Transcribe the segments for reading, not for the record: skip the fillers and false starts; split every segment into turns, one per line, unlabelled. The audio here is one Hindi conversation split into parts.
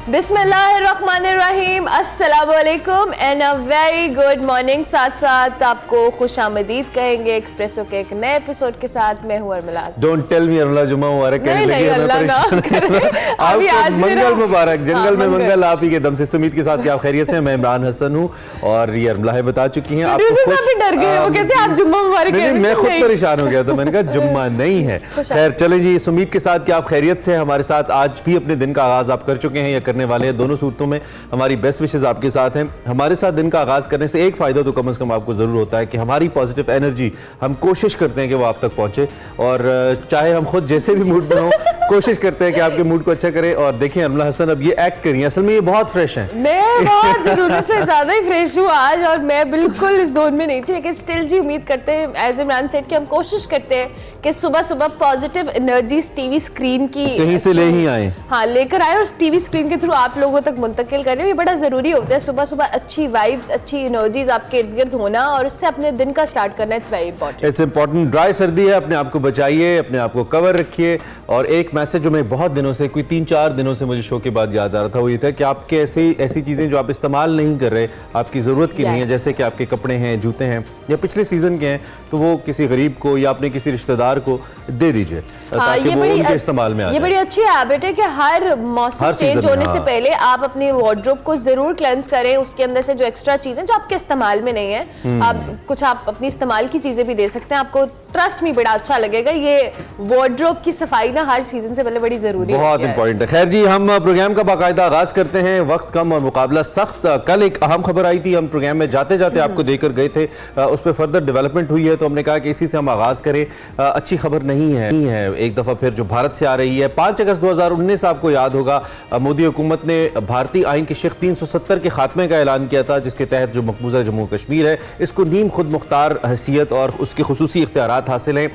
बिस्मिल्लाहिर्रहमानिर्रहीम, अस्सलामुअलैकुम and a very good morning. साथ साथ आपको खुशामदीद कहेंगे एक्सप्रेसो के एक नए एपिसोड के साथ। मैं हूँ अरमला।
डोंट टेल मी अरमला, जुम्मा मुबारक।
नहीं अल्लाह ना करे। अभी आज
मंगल मुबारक, जंगल में मंगल आप ही के दम से। सुमीत के साथ क्या खैरियत से? मैं इमरान हसन हूँ और ये अरमला बता चुकी हैं आपको।
डर गए, वो कहते हैं आप जुम्मा मुबारक।
मैं खुद परेशान हो गया था, मैंने कहा जुम्मा नहीं है। खैर चले जी, सुमीत के साथ क्या आप खैरियत से? हमारे साथ आज भी अपने दिन का आगाज आप कर चुके हैं या करने वाले हैं, दोनों सूरतों में हमारी बेस्ट विशेस आपके साथ हैं। हमारे साथ दिन का आगाज करने से एक फायदा तो कम से कम आपको जरूर होता है कि हमारी पॉजिटिव एनर्जी हम कोशिश करते हैं कि वो आप तक पहुंचे, और चाहे हम खुद जैसे भी मूड में हो कोशिश करते हैं कि आपके मूड को अच्छा करें। और देखिए अरमला हसन अब ये एक्ट करिए, असल में ये बहुत फ्रेश हैं।
मैं बहुत जरूरत से ज्यादा ही फ्रेश हूँ आज, और मैं बिल्कुल इस जोन में नहीं थी, लेकिन स्टिल जी उम्मीद करते हैं एज इमरान सेड कि हम कोशिश करते हैं कि सुबह सुबह पॉजिटिव एनर्जी टीवी स्क्रीन की
कहीं से ले ही आए,
हाँ लेकर आए, और टीवी स्क्रीन के थ्रू आप लोगों तक मुंतकिल करें। ये बड़ा जरूरी होता है सुबह सुबह अच्छी वाइब्स, अच्छी एनर्जीज आपके इर्द गिर्द होना, और उससे अपने दिन का स्टार्ट करना it's very important.
It's important. Dry सर्दी है, अपने आप को बचाइए, अपने आप को कवर रखिए। और एक मैसेज जो मैं बहुत दिनों से, कोई 3-4 दिनों से मुझे शो के बाद याद आ रहा था, वो ये था कि आपके ऐसी चीजें जो आप इस्तेमाल नहीं कर रहे, आपकी जरूरत की नहीं है, जैसे कि आपके कपड़े हैं, जूते हैं या पिछले सीजन के हैं, तो वो किसी गरीब को या अपने किसी रिश्तेदार को दे दीजिए ताकि वो उनके इस्तेमाल में आ जाए।
ये बड़ी अच्छी हैबिट है कि हर मौसम चेंज होने से पहले आप अपने वार्डरोब को जरूर क्लेंस करें। उसके अंदर से जो एक्स्ट्रा चीजें जो आपके इस्तेमाल में नहीं है, आप अपनी इस्तेमाल की चीजें भी दे सकते हैं। आपको ट्रस्ट में बड़ा अच्छा लगेगा। ये वार्डरोब की सफाई ना हर सीजन से पहले बड़ी जरूरी है,
बहुत इंपॉर्टेंट है। खैर जी, हम प्रोग्राम का बाकायदा आगाज करते हैं। वक्त कम और मुकाबला सख्त। कल एक अहम खबर आई थी, हम प्रोग्राम में जाते जाते आपको देकर गए थे, उस पर फर्दर डेवलपमेंट हुई है, तो हमने कहा कि इसी से हम आगाज करें। अच्छी खबर नहीं है एक दफा फिर जो भारत से आ रही है। 5 अगस्त 2019 आपको याद होगा, मोदी हुकूमत ने भारतीय आइन की शिक 370 के खात्मे का ऐलान किया था, जिसके तहत जो मकबूजा जम्मू कश्मीर है इसको नीम खुद मुख्तार हैसियत और उसके खुसूसी इख्तियारात हासिल हैं।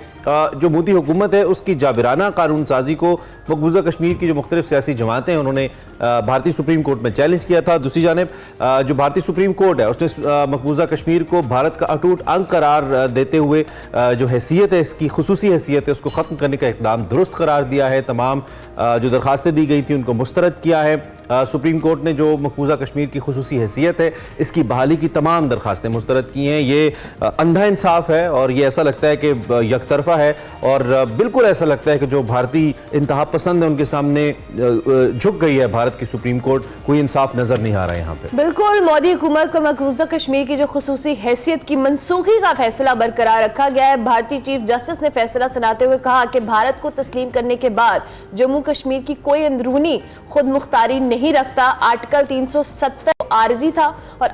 जो मोदी हुकूमत है उसकी जाबिराना कानून साजी को मकबूजा कश्मीर की जो मुख्तलिफ सियासी जमातें हैं उन्होंने भारतीय सुप्रीम कोर्ट में चैलेंज किया था। दूसरी जानिब जो भारतीय सुप्रीम कोर्ट है उसने मकबूजा कश्मीर को भारत का अटूट अंग करार देते हुए जो हैसियत है, इसकी खुसूसी हैसियत है, उसको ख़त्म करने का इक़दाम दुरुस्त करार दिया है। तमाम जो दरखास्तें दी गई थी उनको मुस्तरद किया है। सुप्रीम कोर्ट ने जो मकबूजा कश्मीर की खुसूसी हैसियत है इसकी बहाली की तमाम दरखास्तें मुस्तरद की हैं। ये अंधा इंसाफ है और ये ऐसा लगता है कि यकतरफा है, और बिल्कुल ऐसा लगता है कि जो भारतीय इंतहा पसंद है उनके सामने झुक गई है भारत की सुप्रीम कोर्ट। कोई इंसाफ नजर नहीं आ रहा है यहाँ पे।
बिल्कुल, मोदी हुकूमत को मकबूजा कश्मीर की जो खुसूसी हैसियत की मनसूखी का फैसला बरकरार रखा गया है। भारतीय चीफ जस्टिस ने फैसला सुनाते हुए कहा कि भारत को तस्लीम करने के बाद जम्मू कश्मीर की कोई अंदरूनी खुद मुख्तारी नहीं रखता। आर्टिकल 370 आर्जी था, और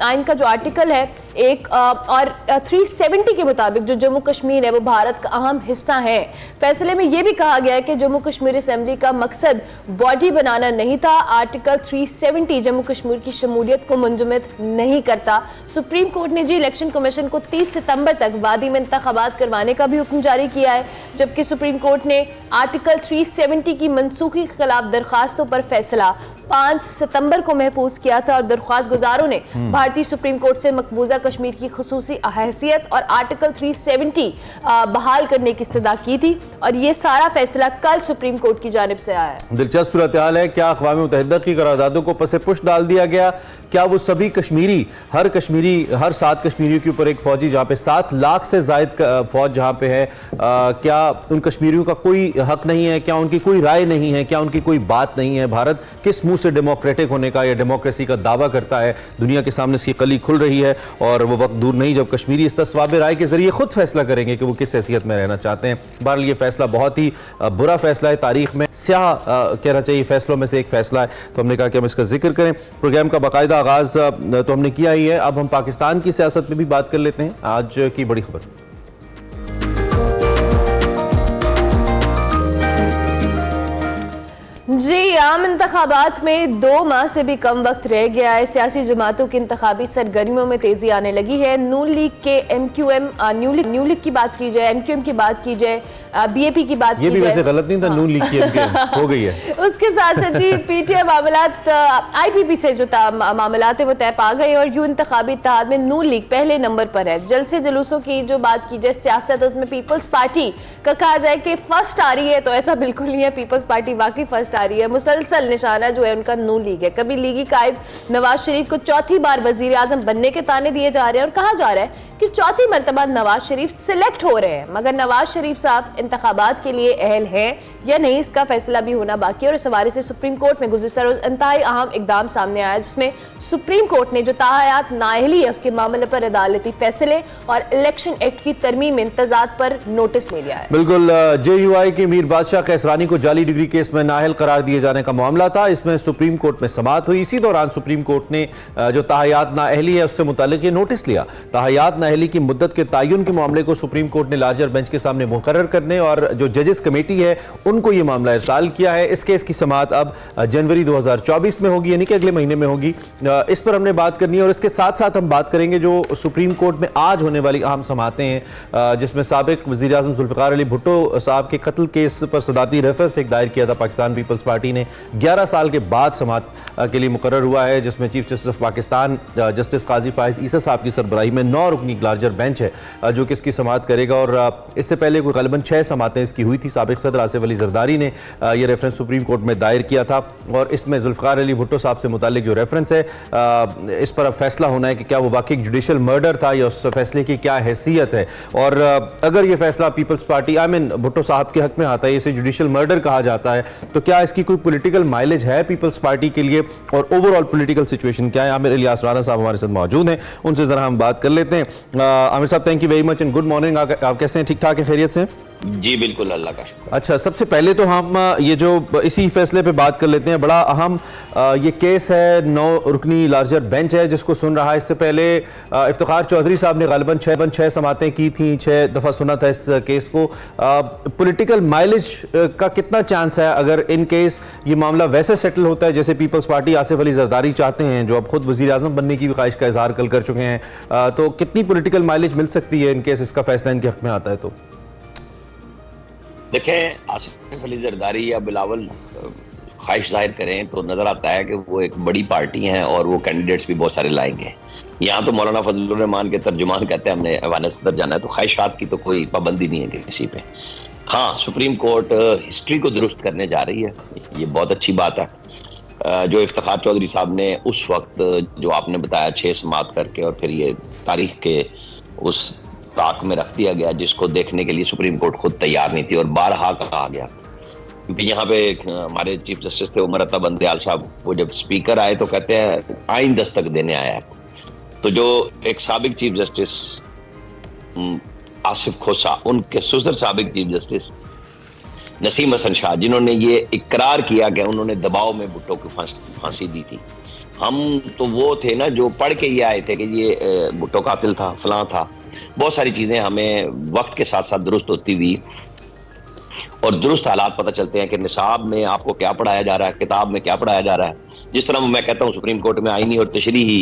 आइन का जो आर्टिकल है एक और 370 के मुताबिक जो जम्मू कश्मीर है वो भारत का अहम हिस्सा है। फैसले में यह भी कहा गया है कि जम्मू कश्मीर असेंबली का मकसद बॉडी बनाना नहीं था। आर्टिकल 370 जम्मू कश्मीर की शमूलियत को मुंजमद नहीं करता। सुप्रीम कोर्ट ने जी इलेक्शन कमीशन को 30 सितंबर तक वादी में इंतखाबात करवाने का भी हुक्म जारी किया है, जबकि सुप्रीम कोर्ट ने आर्टिकल 370 की मनसूखी के खिलाफ दरखास्तों पर फैसला 5 सितंबर को महफूज किया था, और दरख्वास्त गुजारों ने भारतीय सुप्रीम कोर्ट से मकबूजा कश्मीर की खुसूसी हैसियत और आर्टिकल 370 बहाल करने की इस्तदा की थी, और ये सारा फैसला कल सुप्रीम कोर्ट की जानिब से आया है।
दिलचस्प सूरत-ए-हाल है। क्या अक़वाम मुत्तहिदा की करारदादों को पसे पुश डाल दिया गया? क्या वो सभी कश्मीरी, हर 7 कश्मीरियों के ऊपर एक फौजी, जहाँ पे 7 लाख से जायद फौज जहाँ पे है, क्या उन कश्मीरियों का कोई हक नहीं है? क्या उनकी कोई राय नहीं है? क्या उनकी कोई बात नहीं है? भारत किस मुंह से डेमोक्रेटिक होने का या डेमोक्रेसी का दावा करता है? दुनिया के सामने इसकी कली खुल रही है, और वो वक्त दूर नहीं जब कश्मीरी इस तस्वाब राय के जरिए खुद फैसला करेंगे कि वो किस हैसियत में रहना चाहते हैं। बहरहाल ये फैसला बहुत ही बुरा फैसला है, तारीख में स्याह कहना चाहिए फैसलों में से एक फैसला है, तो हमने कहा कि हम इसका जिक्र करें। प्रोग्राम का बाकायदा आगाज तो हमने किया ही है, अब हम पाकिस्तान की सियासत में भी बात कर लेते हैं। आज की बड़ी खबर,
जी, आम इंतखाबात में 2 माह से भी कम वक्त रह गया है। सियासी जमातों की इंतखाबी सरगर्मियों में तेजी आने लगी है। नून लीग के न्यू लीग की बात की जाए, MQM की बात की जाए, बीएपी की बात
ये
की
भी
जाए,
वैसे गलत नहीं था, नून लीग की एमके हो गई है।
उसके साथ साथ जी पीटीआई मामलात आईपीपी से जो मामलात है वो तय पा गए और यूं इंतखाबी इत्तेहाद में नून लीग पहले नंबर पर है। जलसे जुलूसों की जो बात की जाए सियासत, उसमें पीपल्स पार्टी का कहा जाए कि फर्स्ट आ रही है, तो ऐसा बिल्कुल नहीं है। पीपल्स पार्टी वाकई फर्स्ट आ रही है। मुसलसल निशाना जो है उनका नून लीग है। कभी लीगी कायद नवाज शरीफ को चौथी बार वजीर आजम बनने के ताने दिए जा रहे हैं और कहा जा रहा है कि चौथी मरतबा नवाज शरीफ सिलेक्ट हो रहे हैं, मगर नवाज शरीफ साहब इंतखाबात के लिए अहल है या नहीं, इसका फैसला भी होना बाकी है। और इस हवाले से सुप्रीम कोर्ट में गुज़िश्ता रोज इंतहाई अहम इकदाम सामने आया, जिसमें सुप्रीम कोर्ट ने जो ताहयात नाअहली है उसके मामले पर अदालती फैसले और इलेक्शन एक्ट की तरमीम इंतजात पर नोटिस ले लिया है।
बिल्कुल, जेयूआई के मीर बादशाह कैसरानी को जाली डिग्री केस में नाअहल करार दिए जाने का मामला था। इसमें सुप्रीम कोर्ट में समाअत हुई। इसी दौरान सुप्रीम कोर्ट ने जो ताहयात नाअहली है उससे मुताल्लिक ये नोटिस लिया। ताहयात नाअहली की मुद्दत के तयन के मामले को सुप्रीम कोर्ट ने लार्जर बेंच के सामने मुकर्रर करने और जो जजेस कमेटी है उनको ये मामला इरसाल किया है। इस केस की समाअत अब जनवरी 2024 में होगी, यानी कि अगले महीने में होगी। इस पर हमने बात करनी है और इसके साथ साथ हम बात करेंगे जो सुप्रीम कोर्ट में आज होने वाली अहम समाअतें हैं, जिसमें साबिक वज़ीर आज़म जुल्फ़िकार अली भुट्टो साहब के कत्ल केस पर सदाती रेफरेंस एक दायर किया था पाकिस्तान पीपल्स पार्टी ने। 11 साल के बाद समाअत के लिए मुकर्रर हुआ है, जिसमें chief justice of Pakistan justice Qazi Faez Isa साहब की सरबराही में 9 रुकनी लार्जर बेंच है जो कि इसकी समाअत करेगा। और इससे पहले कोई गलबन 6 समाअतें इसकी हुई थी। साबिक सदर आसिफ अली जरदारी ने यह रेफरेंस सुप्रीम कोर्ट में दायर किया था और इसमें जुल्फ़िकार अली भुट्टो साहब से मुतालिक जो रेफरेंस है इस पर अब फैसला होना है कि क्या वो वाकई जुडिशल मर्डर था या उस फैसले की क्या हैसियत है। और अगर ये फैसला पीपल्स पार्टी भुट्टो साहब के हक में आता है, इसे जुडिशल मर्डर कहा जाता है, तो क्या इसकी कोई पॉलिटिकल माइलेज है पीपल्स पार्टी के लिए और ओवरऑल पॉलिटिकल सिचुएशन क्या है? आमिर इलियास राना साहब हमारे साथ मौजूद हैं, उनसे जरा हम बात कर लेते हैं। आमिर साहब, thank you very much and good morning. आप कैसे हैं? ठीक ठाक है, खैरियत से?
जी बिल्कुल, अल्लाह का शुक्र।
अच्छा, सबसे पहले तो हम ये जो इसी फैसले पे बात कर लेते हैं। बड़ा अहम ये केस है, 9 रुकनी लार्जर बेंच है जिसको सुन रहा है। इससे पहले इफ्तिखार चौधरी साहब ने गालिबन 6 समातें की थी, 6 दफ़ा सुना था इस केस को। पॉलिटिकल माइलेज का कितना चांस है अगर इन केस ये मामला वैसे सेटल होता है जैसे पीपल्स पार्टी आसिफ अली जरदारी चाहते हैं, जो अब खुद वज़ीर आज़म बनने की भी ख्वाहिश का इजहार कल कर चुके हैं, तो कितनी पॉलिटिकल माइलेज मिल सकती है इन केस इसका फैसला इनके हक में आता है? तो
देखें, आसिफ अली जरदारी या बिलावल ख्वाहिश जाहिर करें तो नजर आता है कि वो एक बड़ी पार्टी हैं और वो कैंडिडेट्स भी बहुत सारे लाएंगे। यहाँ तो मौलाना फजलुर रहमान के तर्जुमान कहते हैं हमने ऐवान सदर जाना है, तो ख्वाहिशात की तो कोई पाबंदी नहीं है किसी पे। हाँ, सुप्रीम कोर्ट हिस्ट्री को दुरुस्त करने जा रही है, ये बहुत अच्छी बात है। जो इफ्तिखार चौधरी साहब ने उस वक्त जो आपने बताया 6 समाअत करके और फिर ये तारीख के उस ताक में रख दिया गया जिसको देखने के लिए सुप्रीम कोर्ट खुद तैयार नहीं थी और बारहा कहा गया। क्योंकि यहाँ पे हमारे चीफ जस्टिस थे उमर अता बंदयाल साहब, वो जब स्पीकर आए तो कहते हैं आइन दस्तक देने आया है। तो जो एक साबिक चीफ जस्टिस आसिफ खोसा, उनके सुसर साबिक चीफ जस्टिस नसीम हसन शाह, जिन्होंने ये इकरार किया कि उन्होंने दबाव में भुट्टो को फांसी दी थी। हम तो वो थे ना जो पढ़ के ये आए थे कि ये भुट्टो कातिल था, फलां था। बहुत सारी चीजें हमें वक्त के साथ साथ दुरुस्त होती हुई और दुरुस्त हालात पता चलते हैं कि निसाब में आपको क्या पढ़ाया जा रहा है, किताब में क्या पढ़ाया जा रहा है। जिस तरह मैं कहता हूँ सुप्रीम कोर्ट में आईनी और तशरीही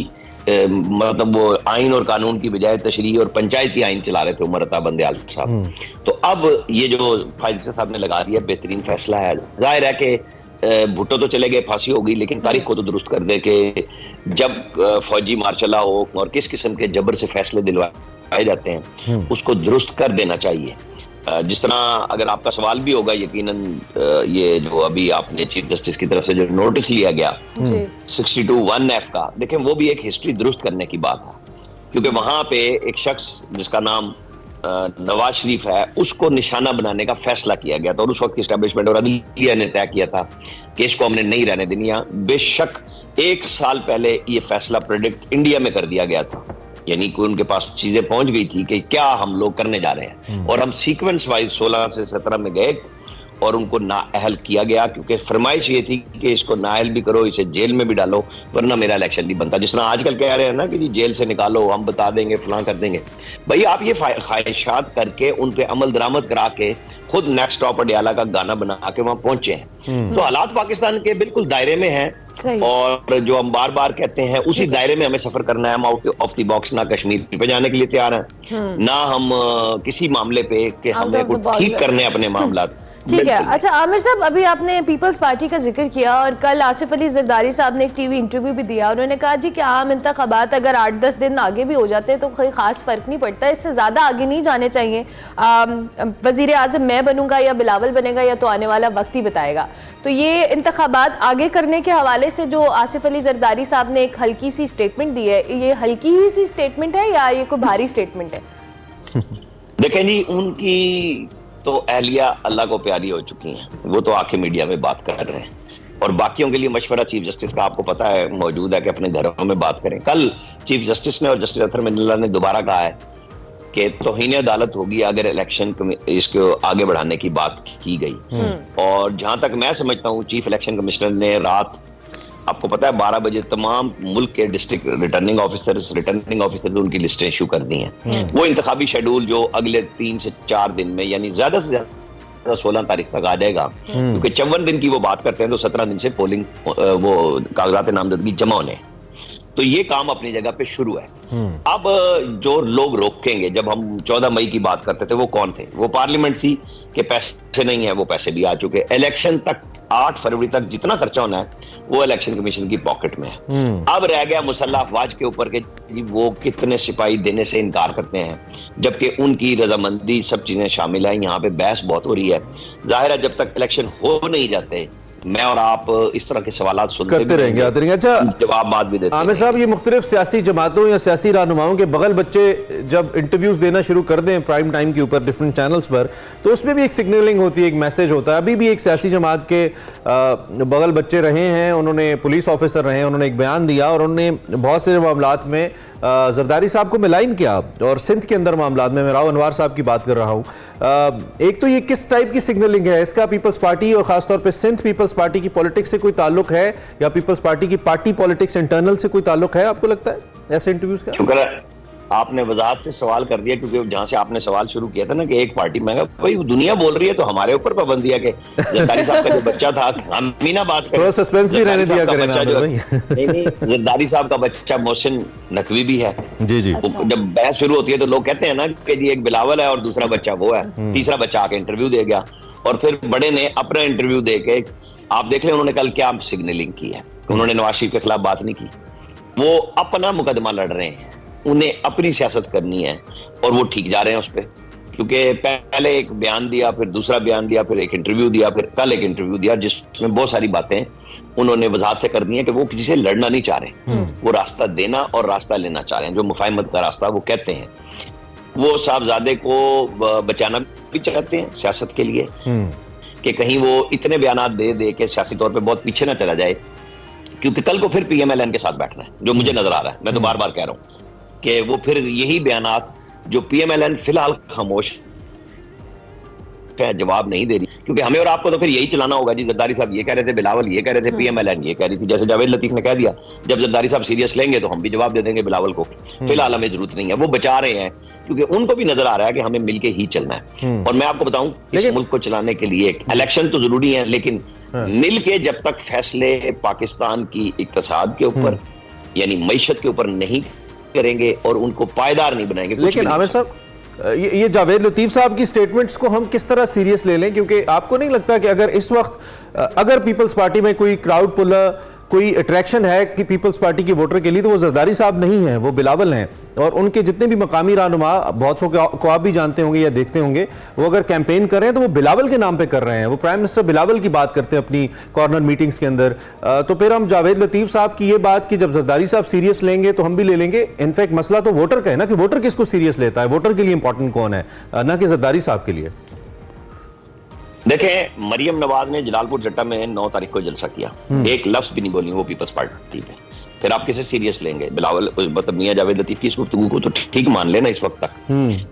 मतलब वो आइन और कानून की बजाय तशरीही और पंचायती आइन चला रहे थे उमर अता बंदयाल साहब। तो अब ये जो फाइज साहब ने लगा दिया, बेहतरीन फैसला है। जाहिर है कि भुट्टो तो चले गए, फांसी हो गई, लेकिन तारीख को तो दुरुस्त कर दे कि जब फौजी मार्शला हो और किस किस्म के जबर से फैसले दिलवाए जाते हैं उसको दुरुस्त कर देना चाहिए। जिस तरह अगर आपका सवाल भी होगा, यकीनन ये जो अभी आपने चीफ जस्टिस की तरफ से जो नोटिस लिया गया 62(1)(f) का, देखें वो भी एक हिस्ट्री दुरुस्त करने की बात है। क्योंकि वहां पे एक शख्स जिसका नाम नवाज शरीफ है उसको निशाना बनाने का फैसला किया गया था और उस वक्त एस्टैब्लिशमेंट और अदलिया ने तय किया था कि इसको हमने नहीं रहने देनी। बेशक 1 साल पहले ये फैसला प्रेडिक्ट इंडिया में कर दिया गया था, यानी कि उनके पास चीजें पहुंच गई थी कि क्या हम लोग करने जा रहे हैं और हम सीक्वेंस वाइज 16 से 17 में गए और उनको नाअहल किया गया, क्योंकि फरमाइश ये थी कि इसको नाअहल भी करो, इसे जेल में भी डालो, वरना मेरा इलेक्शन नहीं बनता। जिस तरह आजकल कह रहे हैं ना कि जी जेल से निकालो, हम बता देंगे, फलां कर देंगे। भाई आप ये ख्वाहिशात करके उन पे अमल दरामद करा के खुद नेक्स्ट स्टॉप अडियाला का गाना बना के वहां पहुंचे हैं। तो हालात पाकिस्तान के बिल्कुल दायरे में हैं, और जो हम बार बार कहते हैं उसी दायरे में हमें सफर करना है। हम आउट ऑफ द बॉक्स ना कश्मीर पे जाने के लिए तैयार हैं, ना हम किसी मामले पे कि हमें कुछ ठीक करने अपने मामलात।
ठीक है। अच्छा आमिर साहब, अभी आपने पीपल्स पार्टी का जिक्र किया और कल आसिफ अली जरदारी साहब ने एक टीवी इंटरव्यू भी दिया। उन्होंने कहा जी कि आम इंतखाबात अगर 8-10 दिन आगे भी हो जाते हैं तो कोई खास फर्क नहीं पड़ता, इससे ज़्यादा आगे नहीं जाने चाहिए। वजीर आज़म मैं बनूंगा या बिलावल बनेगा या तो आने वाला वक्त ही बताएगा। तो ये इंतखाबात आगे करने के हवाले से जो आसिफ अली जरदारी साहब ने एक हल्की सी स्टेटमेंट दी है, ये हल्की ही सी स्टेटमेंट है या ये कोई भारी स्टेटमेंट है?
देखें जी, उनकी तो अहलिया अल्लाह को प्यारी हो चुकी हैं, वो तो आके मीडिया में बात कर रहे हैं, और बाकियों के लिए मशवरा चीफ जस्टिस का आपको पता है मौजूद है कि अपने घरों में बात करें। कल चीफ जस्टिस ने और जस्टिस अतहर मिनल्ला ने दोबारा कहा है कि तौहीन अदालत होगी अगर इलेक्शन इसको आगे बढ़ाने की बात की गई। और जहां तक मैं समझता हूं चीफ इलेक्शन कमिश्नर ने रात, आपको पता है 12 बजे तमाम मुल्क के डिस्ट्रिक्ट रिटर्निंग ऑफिसर्स उनकी लिस्टें इशू कर दी हैं। वो इंतखाबी शेड्यूल जो अगले 3 से 4 दिन में, यानी ज्यादा से ज्यादा 16 तारीख तक आ जाएगा, क्योंकि 54 दिन की वो बात करते हैं तो 17 दिन से पोलिंग वो कागजात नामजदगी जमा होने। तो ये काम अपनी जगह पे शुरू है। अब जो लोग रोकेंगे, जब हम 14 मई की बात करते थे वो कौन थे? वो पार्लियामेंट थी कि पैसे नहीं है, वो पैसे भी आ चुके। इलेक्शन तक 8 फरवरी तक जितना खर्चा होना है वो इलेक्शन कमीशन की पॉकेट में है। अब रह गया मुसल्लह अफवाज के ऊपर के वो कितने सिपाही देने से इनकार करते हैं, जबकि उनकी रजामंदी सब चीजें शामिल है। यहाँ पे बहस बहुत हो रही है। जाहिर है जब तक इलेक्शन हो नहीं जाते मैं और आप इस तरह के सवालात सुनते
करते रहेंगे, आते रहेंगे। अच्छा
जवाब बात भी देते हैं।
आमिर साहब, ये मुख्तलिफ सियासी जमातों या सियासी रहनुमाओं के बगल बच्चे जब इंटरव्यूज देना शुरू कर दें प्राइम टाइम के ऊपर डिफरेंट चैनल्स पर, तो उसमें भी एक सिग्नलिंग होती है, एक मैसेज होता है। अभी भी एक सियासी जमात के बगल बच्चे रहे हैं, उन्होंने पुलिस ऑफिसर रहे हैं, उन्होंने एक बयान दिया और उन्होंने बहुत से मामलात में जरदारी साहब को मिलाइन किया। और सिंध के अंदर मामलात में मैं राव अनवार साहब की बात कर रहा हूँ। एक तो ये किस टाइप की सिग्नलिंग है? इसका पीपल्स पार्टी और खासतौर पर सिंध पीपल्स पार्टी की पॉलिटिक्स से कोई ताल्लुक है, या पीपल्स पार्टी की पार्टी पॉलिटिक्स इंटरनल से कोई ताल्लुक है, आपको लगता है ऐसे इंटरव्यूज का?
शुक्र है आपने वजाहत से सवाल कर दिया, क्योंकि जहां से आपने सवाल शुरू किया था ना कि एक पार्टी में, भाई दुनिया बोल रही है तो हमारे ऊपर पाबंदी है कि जरदारी साहब का जो बच्चा था, हम भी ना बात करें,
थोड़ा सस्पेंस भी रहने दिया करें ना
नहीं, जरदारी साहब का बच्चा मोहसिन नकवी भी है।
जी जी।
जब बहस शुरू होती है तो लोग कहते हैं ना कि जी एक बिलावल है और दूसरा बच्चा वो है, तीसरा बच्चा आके इंटरव्यू दे गया, और फिर बड़े ने अपना इंटरव्यू दे के, आप देख लें उन्होंने कल क्या सिग्नलिंग की है। उन्होंने नवाज शरीफ के खिलाफ बात नहीं की, वो अपना मुकदमा लड़ रहे हैं, उन्हें अपनी सियासत करनी है और वो ठीक जा रहे हैं उस पर। क्योंकि पहले एक बयान दिया, फिर दूसरा बयान दिया, फिर एक इंटरव्यू दिया, फिर कल एक इंटरव्यू दिया, जिसमें बहुत सारी बातें उन्होंने वजाहत से कर दी है कि वो किसी से लड़ना नहीं चाह रहे, वो रास्ता देना और रास्ता लेना चाह रहे हैं, जो मुफाहिमत का रास्ता वो कहते हैं। वो साहबजादे को बचाना भी चाहते हैं सियासत के लिए, कि कहीं वो इतने बयान दे दे के सियासी तौर पे बहुत पीछे ना चला जाए, क्योंकि कल को फिर पीएमएलएन के साथ बैठना है, जो मुझे नजर आ रहा है। मैं तो बार बार कह रहा हूं कि वो फिर यही बयानात जो पीएमएलएन फिलहाल खामोश है, जवाब नहीं दे रही, क्योंकि हमें और आपको तो फिर यही चलाना होगा जी। जरदारी साहब ये कह रहे थे, बिलावल ये कह रहे थे, पीएमएलएन ये कह रही थी, जैसे जावेद लतीफ ने कह दिया, जब जरदारी साहब सीरियस लेंगे तो हम भी जवाब दे देंगे बिलावल को। फिलहाल हमें जरूरत नहीं है, वो बचा रहे हैं, क्योंकि उनको भी नजर आ रहा है कि हमें मिलके ही चलना है। और मैं आपको बताऊं, इस मुल्क को चलाने के लिए इलेक्शन तो जरूरी है, लेकिन मिल के जब तक फैसले पाकिस्तान की इक्तिसाद के ऊपर यानी मईशत के ऊपर नहीं करेंगे और उनको पायदार नहीं बनाएंगे।
लेकिन आमिर साहब, ये जावेद लतीफ साहब की स्टेटमेंट्स को हम किस तरह सीरियस ले लें? क्योंकि आपको नहीं लगता कि अगर इस वक्त अगर पीपल्स पार्टी में कोई क्राउड पुलर, कोई अट्रैक्शन है कि पीपल्स पार्टी की वोटर के लिए, तो वो जरदारी साहब नहीं हैं, वो बिलावल हैं। और उनके जितने भी मकामी रहनुमा, बहुत को आप भी जानते होंगे या देखते होंगे, वो अगर कैंपेन कर रहे हैं तो वो बिलावल के नाम पे कर रहे हैं। वो प्राइम मिनिस्टर बिलावल की बात करते हैं अपनी कॉर्नर मीटिंग्स के अंदर। तो फिर हम जावेद लतीफ साहब की ये बात कि जब जरदारी साहब सीरियस लेंगे तो हम भी ले लेंगे। इनफैक्ट मसला तो वोटर का है ना, कि वोटर किसको सीरियस लेता है, वोटर के लिए इंपॉर्टेंट कौन है, ना कि जरदारी साहब के लिए।
देखें, मरियम नवाज ने जलालपुर जट्टा में 9 तारीख को जलसा किया, एक लफ्ज भी नहीं बोली वो पीपल्स पार्टी पे। फिर आप किसे सीरियस लेंगे? बिलावल मतलब मियां जावेद लतीफ की इस गुफ्तगू को तो ठीक मान लेना इस वक्त तक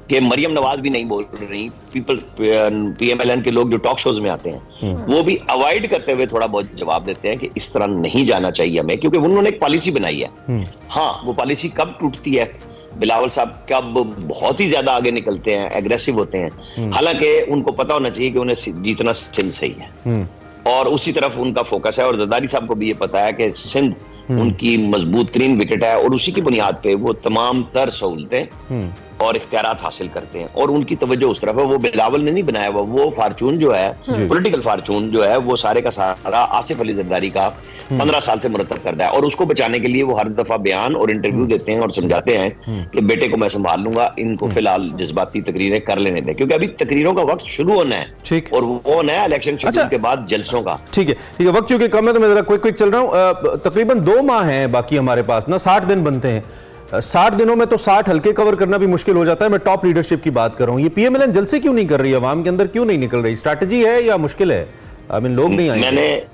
कि मरियम नवाज भी नहीं बोल रही, पीएमएलएन के लोग जो टॉक शोज में आते हैं वो भी अवॉइड करते हुए थोड़ा बहुत जवाब देते हैं कि इस तरह नहीं जाना चाहिए हमें, क्योंकि उन्होंने एक पॉलिसी बनाई है। हाँ, वो पॉलिसी कब टूटती है, बिलावल साहब कब बहुत ही ज्यादा आगे निकलते हैं, एग्रेसिव होते हैं, हालांकि उनको पता होना चाहिए कि उन्हें जीतना सिंध सही है और उसी तरफ उनका फोकस है। और जरदारी साहब को भी ये पता है कि सिंध उनकी मजबूत तरीन विकेट है और उसी की बुनियाद पे वो तमाम तर सहूलतें और इख्तियारात हासिल करते हैं और उनकी तवज्जो उस तरफ है। वो बिलावल ने नहीं बनाया हुआ, वो फार्चून जो है, पॉलिटिकल फार्चून जो है, वो सारे का सारा आसिफ अली जरदारी का 15 साल से मुरतब करता है और उसको बचाने के लिए वो हर दफा बयान और इंटरव्यू देते हैं और समझाते हैं कि बेटे को मैं संभाल लूंगा, इनको फिलहाल जज्बाती तकरीरें कर लेने दें, क्योंकि अभी तकरीरों का वक्त शुरू होना है और वो होना है इलेक्शन शेड्यूल के बाद जलसों का।
ठीक है, वक्त चूंकि कम है तो मैं जरा क्विक चल रहा हूँ। तकरीबन 2 माह हैं बाकी हमारे पास ना, 60 दिन बनते हैं। 60 दिनों में तो 60 हल्के कवर करना भी मुश्किल हो जाता है। मैं टॉप लीडरशिप की बात कर रहा हूं। ये पीएमएलएन जलसे क्यों नहीं कर रही है, अवाम के अंदर क्यों नहीं निकल रही? स्ट्रैटेजी है या मुश्किल है? लोग नहीं आए।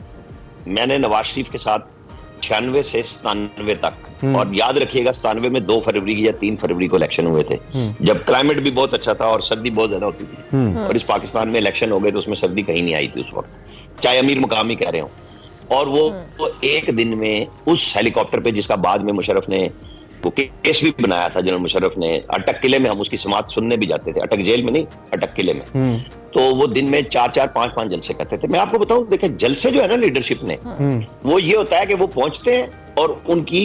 मैंने नवाज शरीफ के साथ 96 से 97 तक, और याद रखिएगा 97 में 2 फरवरी या 3 फरवरी को इलेक्शन हुए थे, जब क्लाइमेट भी बहुत अच्छा था और सर्दी बहुत ज्यादा होती थी, और इस पाकिस्तान में इलेक्शन हो गए तो उसमें सर्दी कहीं नहीं आई थी उस वक्त, चाहे अमीर मुकामी कह रहे हो। और वो एक दिन में उस हेलीकॉप्टर पे, जिसका बाद में मुशर्रफ ने वो केस भी बनाया था, जनरल मुशर्रफ ने, अटक किले में हम उसकी समाअत सुनने भी जाते थे, अटक जेल में नहीं, अटक किले में, तो वो दिन में 4-4, 5-5 जलसे करते थे। मैं आपको बताऊं, देखिए जलसे जो है ना लीडरशिप ने, वो ये होता है कि वो पहुंचते हैं और उनकी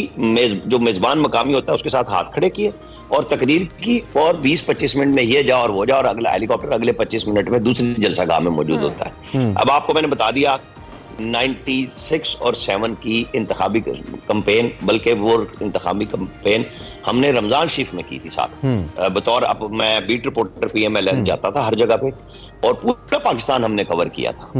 जो मेजबान मकामी होता है उसके साथ हाथ खड़े किए और तकरीर की, और 20-25 मिनट में ये जाओ और वो जाओ, और अगला हेलीकॉप्टर अगले 25 मिनट में दूसरी जलसागाह में मौजूद होता है। अब आपको मैंने बता दिया 96 और 7 की इंतखाबी कैंपेन, बल्कि वो इंतखाबी कैंपेन हमने रमजान शरीफ में की थी साथ, बतौर, अब मैं बीट रिपोर्टर पीएमएलएन जाता था हर जगह पे और पूरा पाकिस्तान हमने कवर किया था।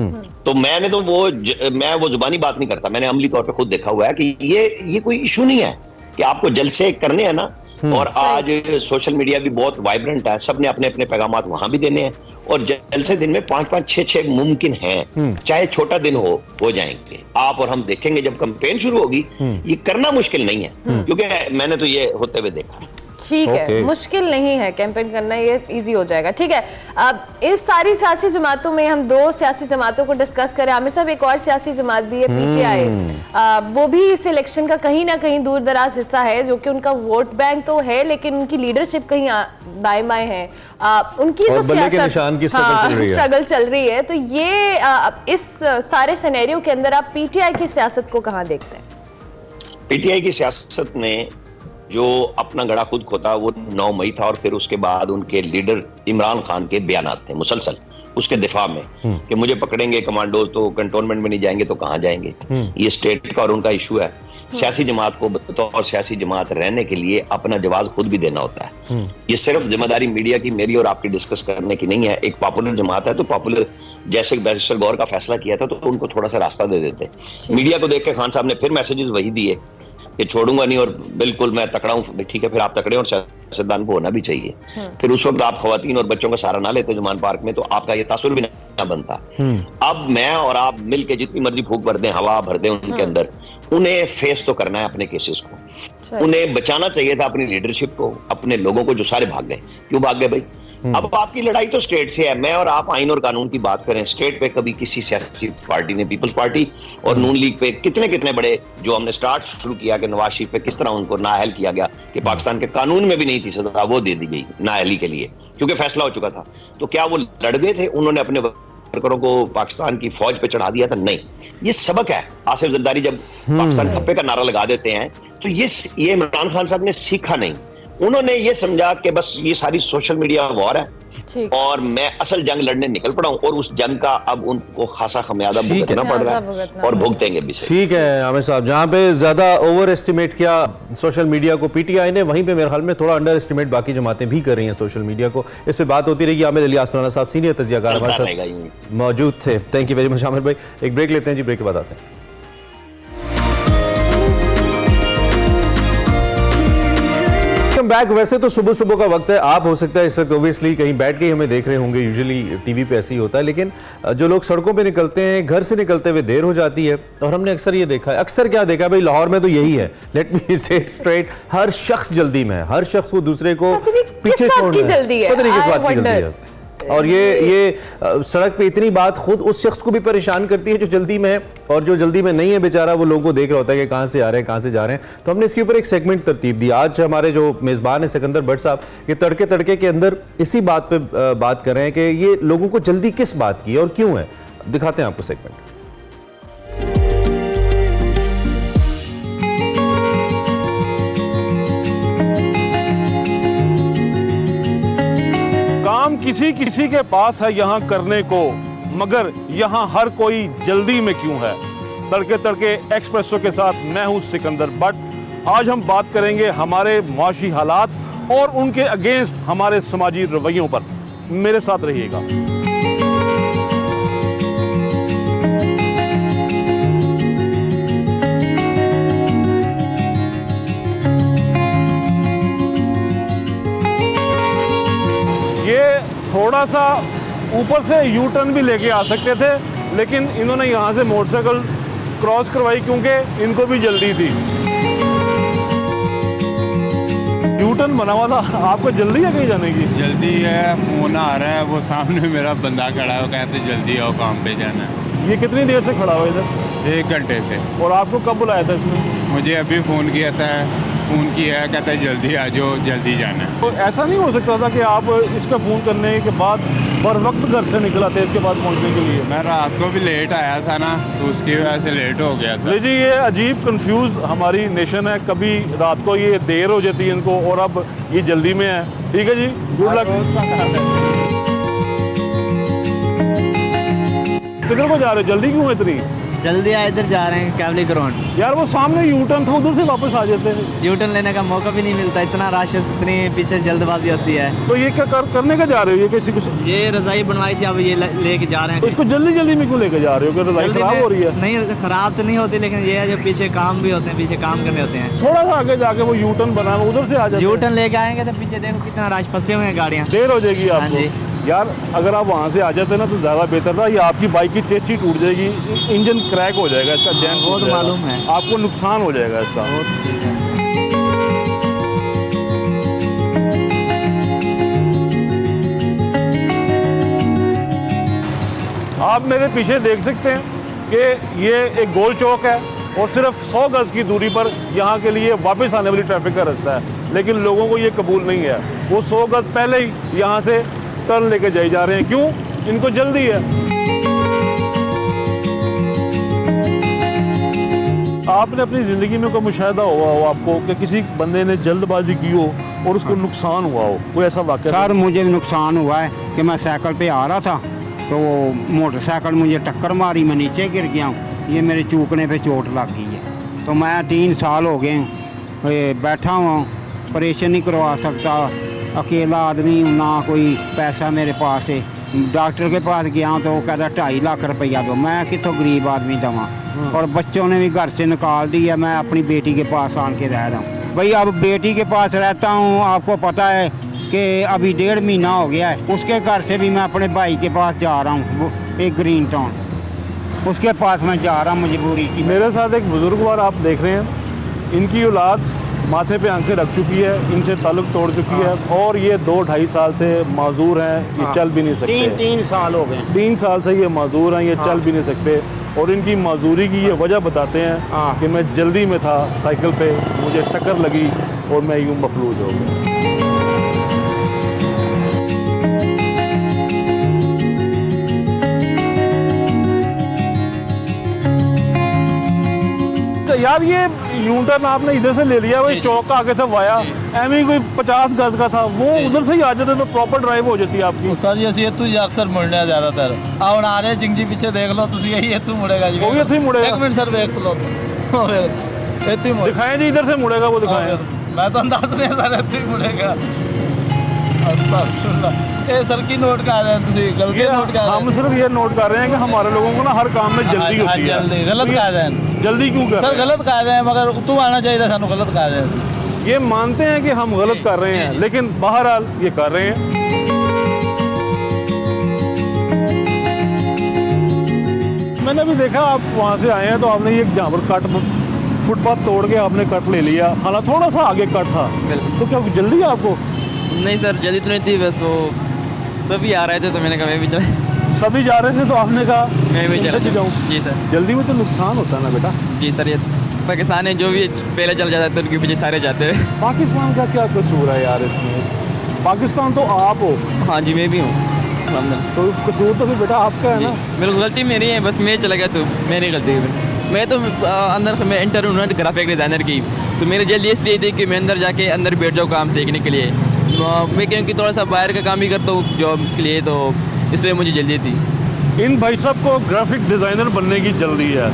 तो मैंने तो मैं वो जुबानी बात नहीं करता, मैंने अमली तौर पे खुद देखा हुआ है कि ये कोई इशू नहीं है कि आपको जलसे करने हैं ना। और आज सोशल मीडिया भी बहुत वाइब्रेंट है, सबने अपने अपने पैगामात वहां भी देने हैं, और जलसे दिन में 5-5, 6-6 मुमकिन हैं, चाहे छोटा दिन हो जाएंगे। आप और हम देखेंगे जब कैंपेन शुरू होगी, ये करना मुश्किल नहीं है, क्योंकि मैंने तो ये होते हुए देखा।
ठीक है, मुश्किल नहीं है कैंपेन करना, ये इजी हो जाएगा। ठीक है, अब इस सारी सियासी जमातों में हम 2 सियासी जमातों को डिस्कस करें। आमिर साहब, एक और सियासी जमात भी है पीटीआई, वो भी इस इलेक्शन का कहीं ना कहीं दूर दराज हिस्सा है, जो कि उनका वोट बैंक तो है लेकिन उनकी लीडरशिप कहीं दाएं बाएं है, उनकी जो स्ट्रगल चल रही है। तो ये इस सारे सिनेरियो के अंदर आप पीटीआई की सियासत को कहां देखते हैं?
पीटीआई की सियासत ने जो अपना गड़ा खुद खोता वो 9 मई था, और फिर उसके बाद उनके लीडर इमरान खान के बयानात थे मुसलसल उसके दिफा में कि मुझे पकड़ेंगे कमांडो तो कंटोनमेंट में नहीं जाएंगे तो कहां जाएंगे। ये स्टेट का और उनका इशू है। सियासी जमात को बतौर सियासी जमात रहने के लिए अपना जवाब खुद भी देना होता है। ये सिर्फ जिम्मेदारी मीडिया की, मेरी और आपकी डिस्कस करने की नहीं है। एक पॉपुलर जमात है तो पॉपुलर, जैसे बैरिस्टर गौर का फैसला किया था तो उनको थोड़ा सा रास्ता दे देते। मीडिया को देख के खान साहब ने फिर मैसेजेस वही दिए कि छोड़ूंगा नहीं और बिल्कुल मैं तकड़ा हूं। ठीक है, फिर आप तकड़े और सियासतदान को होना भी चाहिए। फिर उस वक्त आप खवातीन और बच्चों का सहारा ना लेते जुमान पार्क में तो आपका ये तासुर भी ना बनता। अब मैं और आप मिल के जितनी मर्जी फूक भर दें, हवा भर दें उनके अंदर, उन्हें फेस तो करना है अपने केसेस को। उन्हें बचाना चाहिए था अपनी लीडरशिप को, अपने लोगों को जो सारे भाग गए। क्यों भाग गए भाई? अब आपकी लड़ाई तो स्टेट से है। मैं और आप आइन और कानून की बात करें, स्टेट पे कभी किसी सियासी पार्टी ने, पीपल्स पार्टी और नून लीग पे कितने बड़े, जो हमने स्टार्ट शुरू किया कि नवाज शरीफ पे किस तरह उनको नाअहल किया गया कि पाकिस्तान के कानून में भी नहीं थी सजा, वो दे दी गई नाअहली के लिए क्योंकि फैसला हो चुका था। तो क्या वो लड़ गए थे? उन्होंने अपने वर्करों को पाकिस्तान की फौज पे चढ़ा दिया था? नहीं। ये सबक है। आसिफ जरदारी जब पाकिस्तान खप्पे का नारा लगा देते हैं तो ये इमरान खान साहब ने सीखा नहीं। उन्होंने ये समझा कि बस ये सारी सोशल मीडिया वॉर है और मैं असल जंग लड़ने निकल पड़ा हूं, और उस जंग का अब उनको खासा खमियाजा भुगतना पड़ रहा है और भुगतेंगे भी।
ठीक है आमिर साहब, जहां पे ज्यादा ओवर एस्टिमेट किया सोशल मीडिया को पीटीआई ने, वहीं पे मेरे ख्याल में थोड़ा अंडर एस्टिमेट बाकी जमातें भी कर रही हैं सोशल मीडिया को। इस पे बात होती रहेगी। आमिर अली आसराना साहब सीनियर तजियाकार हमारे साथ मौजूद थे। Thank you very much Aamir भाई। एक ब्रेक लेते हैं जी, ब्रेक के बाद आते हैं। Welcome back. वैसे तो सुबह सुबह का वक्त है, आप हो सकता है इस वक्त ओबियसली कहीं बैठ के ही हमें देख रहे होंगे, यूजुअली टीवी पे ऐसे ही होता है, लेकिन जो लोग सड़कों पे निकलते हैं, घर से निकलते हुए देर हो जाती है, और हमने अक्सर ये देखा है, अक्सर क्या देखा है भाई, लाहौर में तो यही है, लेट मी से इट स्ट्रेट, हर शख्स जल्दी में है, हर शख्स को दूसरे को पीछे छोड़ना है, पता नहीं किस बात की जल्दी है। और ये सड़क पे इतनी बात खुद उस शख्स को भी परेशान करती है जो जल्दी में है, और जो जल्दी में नहीं है बेचारा वो लोगों को देख रहा होता है कि कहाँ से आ रहे हैं, कहाँ से जा रहे हैं। तो हमने इसके ऊपर एक सेगमेंट तरतीब दी। आज हमारे जो मेज़बान है सिकंदर भट्ट साहब, ये तड़के तड़के के अंदर इसी बात पे बात कर रहे हैं कि ये लोगों को जल्दी किस बात की है और क्यों है। दिखाते हैं आपको सेगमेंट।
काम किसी किसी के पास है यहाँ करने को, मगर यहाँ हर कोई जल्दी में क्यों है। तड़के तड़के एक्सप्रेसो के साथ मैं हूँ सिकंदर भट्ट। आज हम बात करेंगे हमारे माशी हालात और उनके अगेंस्ट हमारे समाजी रवैयों पर। मेरे साथ रहिएगा। थोड़ा सा ऊपर से यू टर्न भी लेके आ सकते थे, लेकिन इन्होंने यहाँ से मोटरसाइकिल क्रॉस करवाई क्योंकि इनको भी जल्दी थी। यू टर्न बना हुआ था, आपको जल्दी है कहीं जाने की?
जल्दी है, फोन आ रहा है, वो सामने मेरा बंदा खड़ा है, वो कहते जल्दी आओ काम पे जाना है।
ये कितनी देर से खड़ा हुआ इधर?
1 घंटे से।
और आपको कब बुलाया था इसने?
मुझे अभी फ़ोन किया था, फ़ोन किया है, कहता है जल्दी आ जाओ, जल्दी जाना है।
तो ऐसा नहीं हो सकता था कि आप इसका फ़ोन करने के बाद बर वक्त घर से निकला थे इसके बाद पहुंचने के लिए?
मैं रात को भी लेट आया था ना, तो उसकी वजह से लेट हो गया था।
जी, ये अजीब कंफ्यूज हमारी नेशन है, कभी रात को ये देर हो जाती है इनको और अब ये जल्दी में है। ठीक है जी, गुड लक। किधर को जा रहे हो, जल्दी क्यों है इतनी?
जल्दी आ, इधर जा रहे हैं कैवली ग्राउंड।
यार वो सामने यू टर्न था, उधर से वापस आ जाते हैं।
यू टर्न लेने का मौका भी नहीं मिलता, इतना रश, इतनी पीछे जल्दबाजी होती है।
तो ये क्या करने का जा रहे हो? ये किसी को
ये रजाई बनवाई थी, अब ये लेके जा रहे हैं।
तो इसको जल्दी जल्दी में क्यों लेके जा रहे हो? क्या रजाई
जल्दी
खराब
में-
हो रही है?
नहीं, खराब तो नहीं होती, लेकिन ये है जो पीछे काम भी होते हैं, पीछे काम करने होते हैं।
थोड़ा सा आगे जाके वो यू टर्न बना है, उधर से आ जाते
यू
हैं।
टर्न लेके आएंगे तो पीछे देखो कितना रश, फंसे हुए हैं गाड़ियाँ।
देर हो जाएगी
हाँ
आपको।
जी।
यार अगर आप वहाँ से आ जाते ना तो ज़्यादा बेहतर था। ये आपकी बाइक की चेसी टूट जाएगी, इंजन क्रैक हो जाएगा, इसका जैन
वो
टूट
तो
जाएगा।
मालूम है।
आपको नुकसान हो जाएगा इसका।
वो तो ठीक है।
आप मेरे पीछे देख सकते हैं कि ये एक गोल चौक है और सिर्फ 100 गज की दूरी पर यहाँ के लिए वापस आने वाली ट्रैफिक का रास्ता है, लेकिन लोगों को ये कबूल नहीं है। वो 100 गज पहले ही यहाँ से टर्न लेके जाए जा रहे हैं। क्यों? इनको जल्दी है। आपने अपनी ज़िंदगी में कोई मुशाहिदा हुआ हो आपको कि किसी बंदे ने जल्दबाजी की हो और उसको नुकसान हुआ हो? कोई ऐसा वाक़या?
सर मुझे नुकसान हुआ है कि मैं साइकिल पे आ रहा था, तो वो मोटरसाइकिल मुझे टक्कर मारी, मैं नीचे गिर गया हूँ। ये मेरे चूकने पे चोट लग गई है। तो मैं 3 साल हो गए बैठा हुआ हूँ, ऑपरेशन नहीं करवा सकता, अकेला आदमी हूँ, ना कोई पैसा मेरे पास है। डॉक्टर के पास गया तो वो कह रहा 2.5 लाख रुपया दो, मैं कितों गरीब आदमी दवा। और बच्चों ने भी घर से निकाल दिया, मैं अपनी बेटी के पास आन के रह रहा हूँ। भाई अब बेटी के पास रहता हूँ, आपको पता है कि अभी 1.5 महीना हो गया है। उसके घर से भी मैं अपने भाई के पास जा रहा हूँ, एक ग्रीन टाउन, उसके पास मैं जा रहा हूँ मजबूरी की।
मेरे साथ एक बुजुर्गवार आप देख रहे हैं, इनकी औलाद माथे पे आंखें रख चुकी है, इनसे ताल्लुक तोड़ चुकी है और ये 2-2.5 साल से माजूर हैं, ये चल भी नहीं सकते।
3 साल हो गए।
3 साल से ये माजूर हैं, ये चल भी नहीं सकते। और इनकी माजूरी की ये वजह बताते हैं कि मैं जल्दी में था साइकिल पे, मुझे टक्कर लगी और मैं यूँ मफलूज हो गया। यार ये यूं टर्न आपने इधर से ले लिया, वही चौक का आगे से वाया एमी कोई 50 गज का था, वो उधर से ही आ जाते तो प्रॉपर ड्राइव हो जाती है आपकी।
सर जी ਅਸੀਂ ਇੱਥੋਂ ਹੀ ਅਕਸਰ ਮੁੜਨੇ ਆ ਜ਼ਿਆਦਾਤਰ। ਆ ਹੁਣ ਆ ਰਹੇ ਜਿੰਗੀ ਪਿੱਛੇ ਦੇਖ ਲਓ ਤੁਸੀਂ, ਇਹੀ ਇੱਥੋਂ ਮੁੜੇਗਾ ਜੀ।
वो भी ਇੱਥੇ ਹੀ ਮੁੜੇਗਾ।
1 ਮਿੰਟ ਸਰ ਵੇਖ ਲਓ ਤੁਸੀਂ, ਉਹ ਵੇਖ ਇੱਥੇ ਹੀ ਮੁੜ।
दिखाएं जी, इधर से मुड़ेगा वो दिखाएं।
ਮੈਂ ਤੁਹਾਨੂੰ ਦੱਸ ਰਿਹਾ ਸਰ, ਇੱਥੇ ਹੀ ਮੁੜੇਗਾ। अस्तगफिरुल्लाह। ये सर की नोट कर रहे हैं ਤੁਸੀਂ, गलती
ये
नोट कर रहे
हम
हैं।
सिर्फ ये नोट कर रहे हैं कि हमारे लोगों को ना हर काम में जल्दी होती है।
जल्दी गलत कर रहे हैं
जल्दी क्यों कर
सर,
रहे हैं?
गलत कर रहे हैं, मगर तू आना चाहिए ਸਾਨੂੰ गलत कर रहे हैं।
ये मानते हैं कि हम गलत कर रहे हैं, लेकिन बहरहाल ये कर रहे हैं। मैंने अभी देखा आप वहाँ से आए हैं तो आपने ये जहाँ पर कट फुटपाथ तोड़ के आपने कट ले लिया, हालांकि थोड़ा सा आगे कट था, तो क्या जल्दी है आपको?
नहीं सर, जल्दी तो नहीं थी, बस वो सभी आ रहे थे तो मैंने कहा मैं भी चला।
सभी जा रहे थे तो आपने कहा
मैं भी चला
जाऊँ?
जी सर।
जल्दी में तो नुकसान होता है ना बेटा।
जी सर, ये पाकिस्तान है, जो भी पहले चल जाता है तो उनके पीछे सारे जाते हैं।
पाकिस्तान का क्या कसूर है यार इसमें? पाकिस्तान तो आप हो।
हाँ जी, मैं भी हूँ।
तो कसूर तो फिर बेटा आपका है ना।
बिल्कुल गलती मेरी है, बस मैं चला गया तो मेरी गलती है। मैं तो अंदर मैं इंटर हूँ ग्राफिक डिज़ाइनर की, तो मेरी जल्दी इसलिए थी कि मैं अंदर जाके अंदर बैठ जाऊँ काम सीखने के लिए। मैं क्योंकि थोड़ा सा बाहर का काम ही करता हूँ जॉब के लिए, तो इसलिए मुझे जल्दी थी।
इन भाई साहब को ग्राफिक डिज़ाइनर बनने की जल्दी है।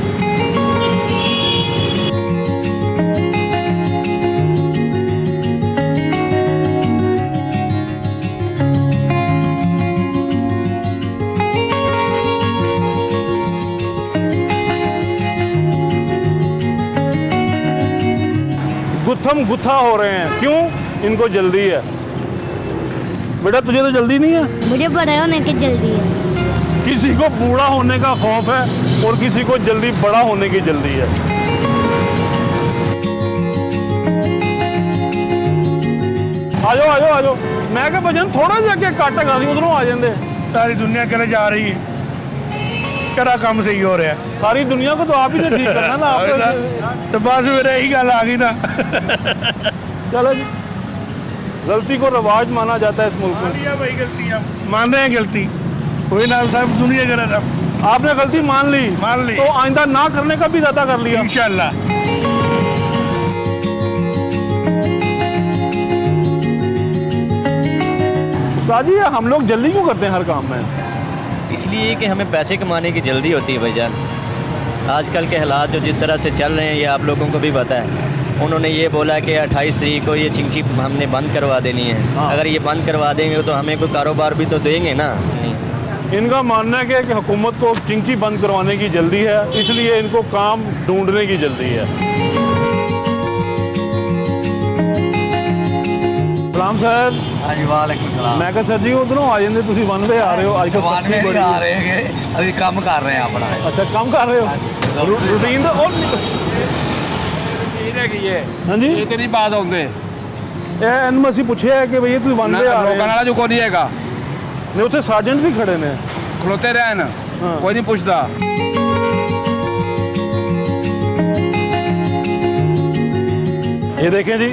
गुत्थम गुत्था हो रहे हैं, क्यों? इनको जल्दी है। बेटा तुझे तो जल्दी नहीं है?
मुझे बड़े होने की जल्दी है।
किसी को बूढ़ा होने का खौफ है और किसी को जल्दी बड़ा होने की जल्दी है। आजो आजो आजो, मैं क्या भजन थोड़ा जाके काटा गाली उधरों आ जाते।
सारी दुनिया करे जा रही है, करा काम सही हो रहा है।
सारी दुनिया को तो आप ही तो ठीक करना ना। आप
तो बस मेरा यही गल आ गई ना।
चलो जी, गलती को रवाज माना जाता है इस मुल्क में।
भाई गलतियां मान रहे हैं, गलती कोई ना साहब दुनिया करे था।
आपने गलती मान ली तो आइंदा ना करने का भी इरादा कर लिया
इंशाल्लाह।
उस्ताद जी, हम लोग जल्दी क्यों करते हैं हर काम में?
इसलिए कि हमें पैसे कमाने की जल्दी होती है भाईजान। आजकल के हालात जो जिस तरह से चल रहे हैं ये आप लोगों को भी पता है। उन्होंने ये बोला कि 28 तारीख को ये चिंची हमने बंद करवा देनी है। अगर ये बंद करवा देंगे तो हमें कोई कारोबार भी तो देंगे ना।
इनका मानना है कि हुकूमत को चिंची बंद करवाने की जल्दी है, इसलिए इनको काम ढूंढने की जल्दी है। सलाम सर।
हाँ जी, वालेकुम सलाम।
मैं कहा सर जी उधरों आ जाते, तुम वन वे आ रहे हो अजकल
आ रहे हैं, अभी काम कर रहे हैं अपना।
अच्छा काम कर रहे हो, रूटीन तो और हाँ जी
इतनी बात होंगे
ਇਹਨੂੰ ਅਸੀਂ ਪੁੱਛਿਆ ਹੈ ਕਿ ਭਈ ਤੁਸੀਂ ਵਨ ਵੇ ਆ ਰਹੇ
ਲੋਕਾਂ ਨਾਲ ਜੋ ਕੋਈ ਨਹੀਂ ਹੈਗਾ
ਨੇ, ਉੱਥੇ ਸਾਰਜੈਂਟ ਵੀ ਖੜੇ ਨੇ,
ਖਲੋਤੇ ਰਹਿਣ ਕੋਈ ਨਹੀਂ ਪੁੱਛਦਾ।
ये देखें जी,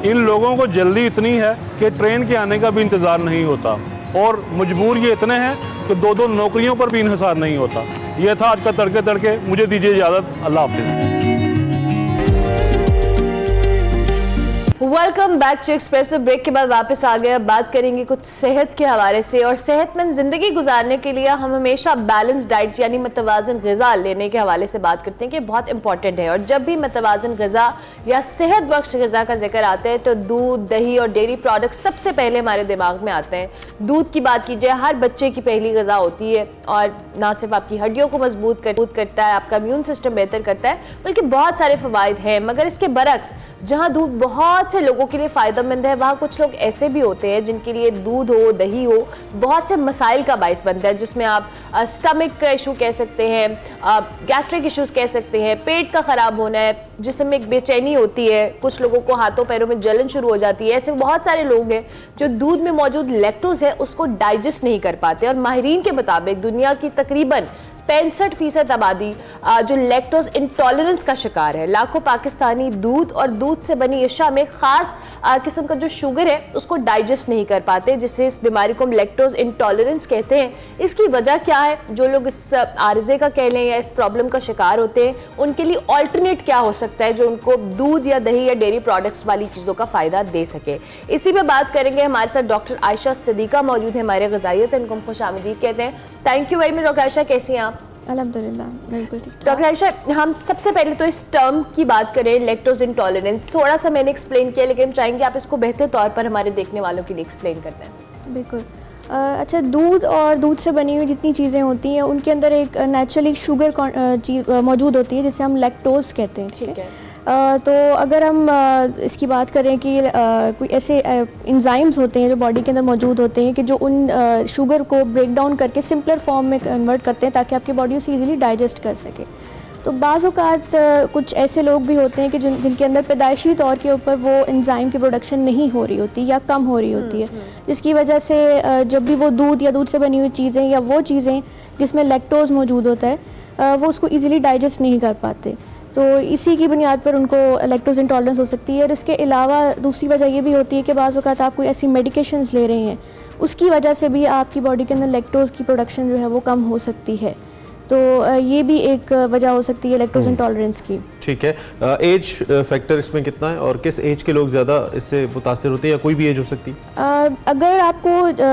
इन लोगों को जल्दी इतनी है कि ट्रेन के आने का भी इंतज़ार नहीं होता, और मजबूर ये इतने हैं कि दो दो नौकरियों पर भी इन्हिसार नहीं होता। ये था आज का तड़के तड़के। मुझे दीजिए इजाज़त, अल्लाह हाफिज़।
Welcome back to Expresso. Break के बाद वापस आ गए। अब बात करेंगे कुछ सेहत के हवाले से, और सेहतमंद जिंदगी गुजारने के लिए हम हमेशा बैलेंस डाइट यानी मतवाजन ग़िज़ा लेने के हवाले से बात करते हैं कि बहुत इंपॉर्टेंट है। और जब भी मतवाजन ग़िज़ा या सेहत बख्श ग़िज़ा का जिक्र आता है तो दूध, दही और डेयरी प्रोडक्ट सबसे पहले हमारे दिमाग में आते हैं। दूध की बात कीजिए, हर बच्चे की पहली ग़िज़ा होती है, और ना सिर्फ आपकी हड्डियों को मजबूत करता है, आपका इम्यून सिस्टम बेहतर करता है, बल्कि बहुत सारे फ़वाइद हैं। मगर इसके बरक्स, जहाँ दूध बहुत से लोगों के लिए फ़ायदेमंद है, वहाँ कुछ लोग ऐसे भी होते हैं जिनके लिए दूध हो, दही हो, बहुत से मसाइल का बाइस बनता है, जिसमें आप स्टमक का इशू कह सकते हैं, गैस्ट्रिक इश्यूज कह सकते हैं, पेट का ख़राब होना है, जिसमें एक बेचैनी होती है, कुछ लोगोों को हाथों पैरों में जलन शुरू हो जाती है। ऐसे बहुत सारे लोग हैं जो दूध में मौजूद लैक्टोज है उसको डाइजेस्ट नहीं कर पाते, और माहिरीन के मुताबिक दुनिया की तकरीबन 65% आबादी जो लैक्टोज इंटॉलरेंस का शिकार है। लाखों पाकिस्तानी दूध और दूध से बनी अशिया में खास किस्म का जो शुगर है उसको डाइजेस्ट नहीं कर पाते, जिससे इस बीमारी को हम लैक्टोज इंटॉलरेंस कहते हैं। इसकी वजह क्या है? जो लोग इस आर्जे का कह लें या इस प्रॉब्लम का शिकार होते हैं, उनके लिए ऑल्टरनेट क्या हो सकता है जो उनको दूध या दही या डेयरी प्रोडक्ट्स वाली चीज़ों का फ़ायदा दे सके। इसी पे बात करेंगे। हमारे साथ डॉक्टर आयशा सिद्दीका मौजूद है, हमारे ग़िज़ाइयत, इनको हम खुशामदीद कहते हैं। Thank you very much doctor Ayesha, कैसी हैं आप?
अल्हम्दुलिल्लाह बिल्कुल ठीक।
डॉक्टर आयशा, हम सबसे पहले तो इस टर्म की बात करें, लैक्टोज इंटॉलरेंस। थोड़ा सा मैंने एक्सप्लेन किया, लेकिन हम चाहेंगे आप इसको बेहतर तौर पर हमारे देखने वालों के लिए एक्सप्लेन करते हैं।
बिल्कुल। अच्छा, दूध और दूध से बनी हुई जितनी चीज़ें होती हैं उनके अंदर एक नेचुरली शुगर मौजूद होती है जिसे हम लैक्टोज कहते हैं, ठीक है। तो अगर हम इसकी बात करें कि कोई ऐसे एंजाइम्स होते हैं जो बॉडी के अंदर मौजूद होते हैं कि जो उन शुगर को ब्रेक डाउन करके सिंपलर फॉर्म में कन्वर्ट करते हैं ताकि आपकी बॉडी उसे ईजिली डाइजेस्ट कर सके। तो बाज़ औक़ात कुछ ऐसे लोग भी होते हैं कि जिनके अंदर पैदाइशी तौर के ऊपर वो एंजाइम की प्रोडक्शन नहीं हो रही होती या कम हो रही होती है, जिसकी वजह से जब भी वो दूध या दूध से बनी हुई चीज़ें या वो चीज़ें जिसमें लैक्टोज मौजूद होता है वो उसको ईज़िली डाइजेस्ट नहीं कर पाते। तो इसी की बुनियाद पर उनको लैक्टोज इंटॉलरेंस हो सकती है। और इसके अलावा दूसरी वजह ये भी होती है कि बाज़ औक़ात आप कोई ऐसी मेडिकेशंस ले रहे हैं उसकी वजह से भी आपकी बॉडी के अंदर लैक्टोज की प्रोडक्शन जो है वो कम हो सकती है। तो ये भी एक वजह हो सकती है लैक्टोज इंटॉलरेंस की।
ठीक है, एज फैक्टर इसमें कितना है और किस एज के लोग ज़्यादा इससे मुतासिर होते हैं या कोई भी एज हो सकती है?
अगर आपको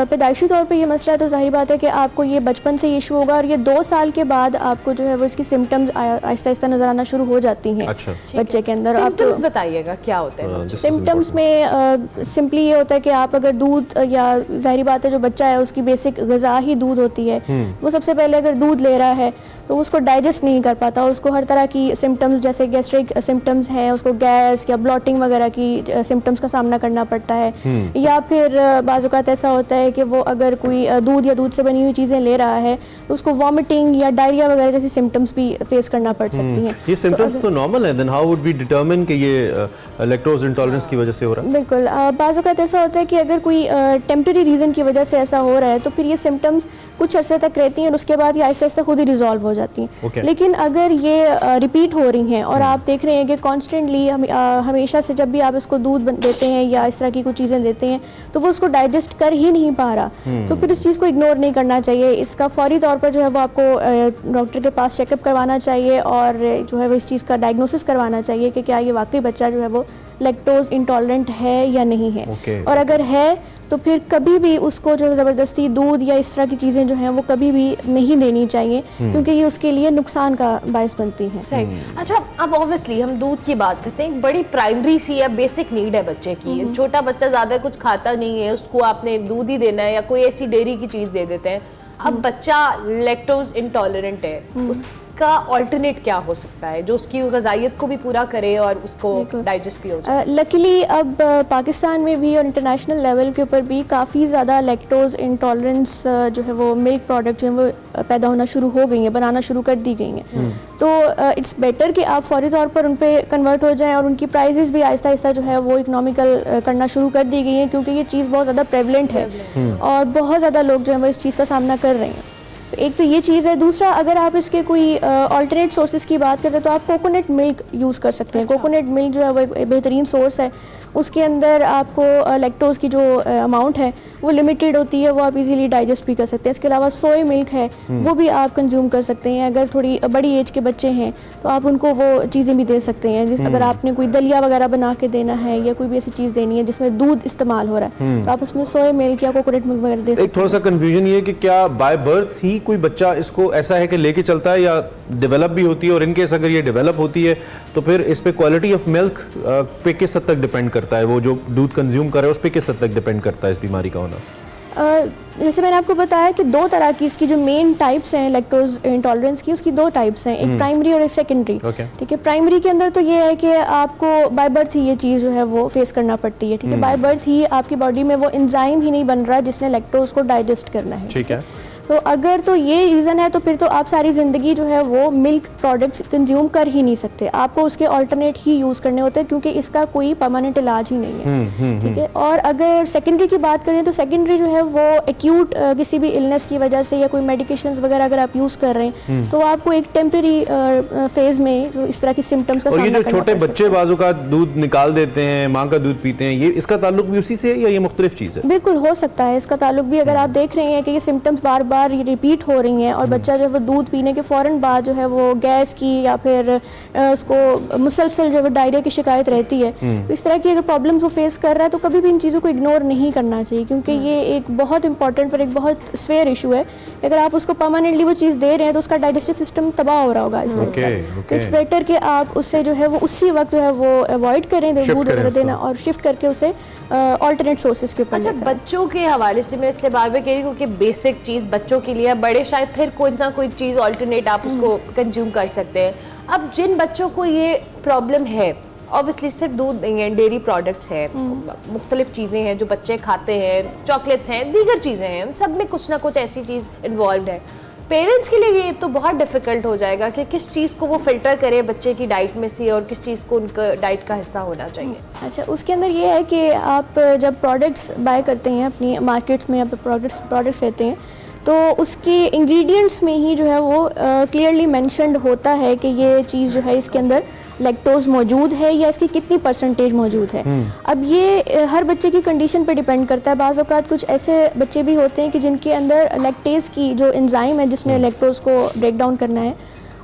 पैदाइशी तौर पे ये मसला है तो जाहिर बात है कि आपको ये बचपन से ये इशू होगा और ये 2 साल के बाद आपको जो है वो इसकी सिम्टम्स आहिस्ता आहिस्ता नज़र आना शुरू हो जाती हैं।
अच्छा,
बच्चे के अंदर
सिम्टम्स बताइएगा क्या होते हैं?
सिम्टम्स में सिंपली ये होता है कि आप अगर दूध या जाहिर बात है जो बच्चा है उसकी बेसिक ग़िज़ा ही दूध होती है, वो सबसे पहले अगर दूध ले रहा है तो उसको डाइजेस्ट नहीं कर पाता, उसको हर तरह की सिम्टम्स जैसे गैस्ट्रिक सिम्टम्स हैं, उसको गैस या ब्लॉटिंग वगैरह की सिम्टम्स का सामना करना पड़ता है। या फिर बाज़ औक़ात ऐसा होता है कि वो अगर कोई दूध या दूध से बनी हुई चीज़ें ले रहा है तो उसको वॉमिटिंग या डायरिया वगैरह जैसी सिम्टम्स भी फेस करना पड़ सकती हैं।
ये सिम्टम्स तो नॉर्मल है, then how would we determine कि ये लैक्टोज इंटॉलरेंस की वजह से हो रहा है?
बिल्कुल, बाज़ औक़ात ऐसा होता है कि अगर कोई टेम्परेरी रीज़न की वजह से ऐसा हो रहा है तो फिर ये सिम्टम्स कुछ अर्से तक रहती हैं और उसके बाद ये आहिस्ता आहिस्ता खुद ही रिजॉल्व हो जाती हैं। लेकिन अगर ये रिपीट हो रही हैं और आप देख रहे हैं कि कॉन्स्टेंटली हमेशा से जब भी आप इसको दूध देते हैं या इस तरह की कुछ चीज़ें देते हैं तो वो उसको डाइजेस्ट कर ही नहीं पा रहा, तो फिर इस चीज़ को इग्नोर नहीं करना चाहिए। इसका फौरी तौर पर जो है वो आपको डॉक्टर के पास चेकअप करवाना चाहिए और जो है वो इस चीज़ का डायग्नोसिस करवाना चाहिए कि क्या ये वाकई बच्चा जो है वो लैक्टोज इंटॉलरेंट है या नहीं है। और अगर है तो फिर कभी भी उसको जो ज़बरदस्ती दूध या इस तरह की चीज़ें जो हैं वो कभी भी नहीं देनी चाहिए क्योंकि ये उसके लिए नुकसान का बायस बनती हैं।
सही। अच्छा, अब ऑब्वियसली हम दूध की बात करते हैं, एक बड़ी प्राइमरी सी या बेसिक नीड है बच्चे की। छोटा बच्चा ज़्यादा कुछ खाता नहीं है, उसको आपने दूध ही देना है या कोई ऐसी डेयरी की चीज़ दे देते हैं। अब बच्चा लैक्टोज इंटॉलरेंट है, उसका ऑल्टरनेट क्या हो सकता है जो उसकी ग़िज़ाइयत को भी पूरा करे और उसको डाइजेस्ट भी हो जाए?
लकीली अब पाकिस्तान में भी और इंटरनेशनल लेवल के ऊपर भी काफ़ी ज़्यादा लैक्टोज इंटॉलरेंस जो है वो मिल्क प्रोडक्ट जो है वो पैदा होना शुरू हो गई हैं, बनाना शुरू कर दी गई हैं। तो इट्स बेटर कि आप फौरी तौर पर उन पर कन्वर्ट हो जाएं और उनकी प्राइजेस भी आहिस्ता आहिस्ता जो है वो इकनॉमिकल करना शुरू कर दी गई हैं क्योंकि ये चीज़ बहुत ज़्यादा प्रेवलेंट है और बहुत ज़्यादा लोग जो है वो इस चीज़ का सामना कर रहे हैं। एक तो ये चीज़ है। दूसरा, अगर आप इसके कोई अल्टरनेट सोर्सेज की बात करते हैं तो आप कोकोनट मिल्क यूज़ कर सकते हैं। कोकोनट मिल्क जो है वो एक बेहतरीन सोर्स है, उसके अंदर आपको लैक्टोज़ की जो अमाउंट है वो लिमिटेड होती है, वो आप इजीली डाइजेस्ट भी कर सकते हैं। इसके अलावा सोया मिल्क है वो भी आप कंज्यूम कर सकते हैं। अगर थोड़ी बड़ी एज के बच्चे हैं तो आप उनको वो चीज़ें भी दे सकते हैं। अगर आपने कोई दलिया वगैरह बना के देना है या कोई भी ऐसी चीज़ देनी है जिसमें दूध इस्तेमाल हो रहा है तो आप उसमें सोया मिल्क या कोकोनट मिल्क वगैरह दे सकते हैं।
एक थोड़ा सा कन्फ्यूजन ये कि क्या बाय बर्थ ही कोई बच्चा इसको ऐसा है कि लेके चलता है या डेवलप भी होती है, और इनकेस अगर ये डेवलप होती है तो फिर इस पे क्वालिटी ऑफ मिल्क पे किस हद तक डिपेंड करता है, वो जो दूध कंज्यूम करे उस पे किस हद तक डिपेंड करता है इस बीमारी का होना?
जैसे मैंने आपको बताया कि 2 तरह की इसकी जो मेन टाइप्स हैं लैक्टोज इंटॉलरेंस की, उसकी 2 टाइप्स हैं, एक प्राइमरी और एक सेकेंडरी। ठीक है, प्राइमरी के अंदर तो ये है कि आपको बाय बर्थ ही ये चीज़ जो है वो फेस करना पड़ती है। ठीक है, बाय बर्थ ही आपकी बॉडी में वो एंजाइम ही नहीं बन रहा जिसने लैक्टोज को डाइजेस्ट करना है।
ठीक है,
तो अगर तो ये रीज़न है तो फिर तो आप सारी ज़िंदगी जो है वो मिल्क प्रोडक्ट्स कंज्यूम कर ही नहीं सकते, आपको उसके अल्टरनेट ही यूज़ करने होते हैं क्योंकि इसका कोई परमानेंट इलाज ही नहीं है। ठीक है, और अगर सेकेंडरी की बात करें तो सेकेंडरी जो है वो एक्यूट किसी भी इलनेस की वजह से या कोई मेडिकेशंस वगैरह अगर आप यूज़ कर रहे हैं तो आपको एक टेम्परेरी फेज़ में जो इस तरह की सिम्टम्स का सामना करना पड़ सकता है।
छोटे बच्चे बाजू का दूध निकाल देते हैं, माँ का दूध पीते हैं, ये इसका ताल्लुक भी उसी से या ये मुख्तलिफ चीज़ है?
बिल्कुल हो सकता है इसका ताल्लुक भी। अगर आप देख रहे हैं कि ये सिम्टम्स बार बार रिपीट हो रही हैं और बच्चा जो है वो दूध पीने के फ़ौरन बाद जो है वो गैस की या फिर उसको मुसलसल जो है डायरिया की शिकायत रहती है, तो इस तरह की अगर प्रॉब्लम्स वो फेस कर रहा है तो कभी भी इन चीज़ों को इग्नोर नहीं करना चाहिए क्योंकि ये एक बहुत इंपॉर्टेंट और एक बहुत स्वेयर इशू है। अगर आप उसको परमानेंटली वो चीज़ दे रहे हैं तो उसका डाइजेस्टिव सिस्टम तबाह हो रहा होगा इस तरह से। तो इट्स बेटर कि आप उससे जो है वो उसी वक्त जो है वो अवॉइड करें दूध वगैरह देना और शिफ्ट करके उसे ऑल्टरनेट सोर्सेज के ऊपर।
अच्छा, बच्चों के हवाले से मैं इसलिए बार बार कह रही हूँ कि बेसिक चीज़ बच्चों के लिए, बड़े शायद फिर कोई ना कोई चीज़ ऑल्टरनेट आप उसको कंज्यूम कर सकते हैं। अब जिन बच्चों को ये प्रॉब्लम है, ऑब्वियसली सिर्फ दूध नहीं है, डेयरी प्रोडक्ट्स हैं, मुख्तलिफ चीज़ें हैं जो बच्चे खाते हैं, चॉकलेट्स हैं, दीगर चीज़ें हैं, उन सब में कुछ ना कुछ ऐसी चीज़ इन्वॉल्व है। पेरेंट्स के लिए ये तो बहुत डिफिकल्ट हो जाएगा कि किस चीज़ को वो फिल्टर करे बच्चे की डाइट में से और किस चीज़ को उनका डाइट का हिस्सा होना चाहिए।
अच्छा, उसके अंदर ये है कि आप जब प्रोडक्ट्स बाय करते हैं अपनी मार्केट्स में, या प्रोडक्ट्स लेते हैं, तो उसके इंग्रेडिएंट्स में ही जो है वो क्लियरली मेंशन्ड होता है कि ये चीज़ जो है इसके अंदर लैक्टोज मौजूद है या इसकी कितनी परसेंटेज मौजूद है। अब ये हर बच्चे की कंडीशन पे डिपेंड करता है। बाज़ औक़ात कुछ ऐसे बच्चे भी होते हैं कि जिनके अंदर लैक्टेज़ की जो एंजाइम है जिसने लैक्टोज को ब्रेक डाउन करना है,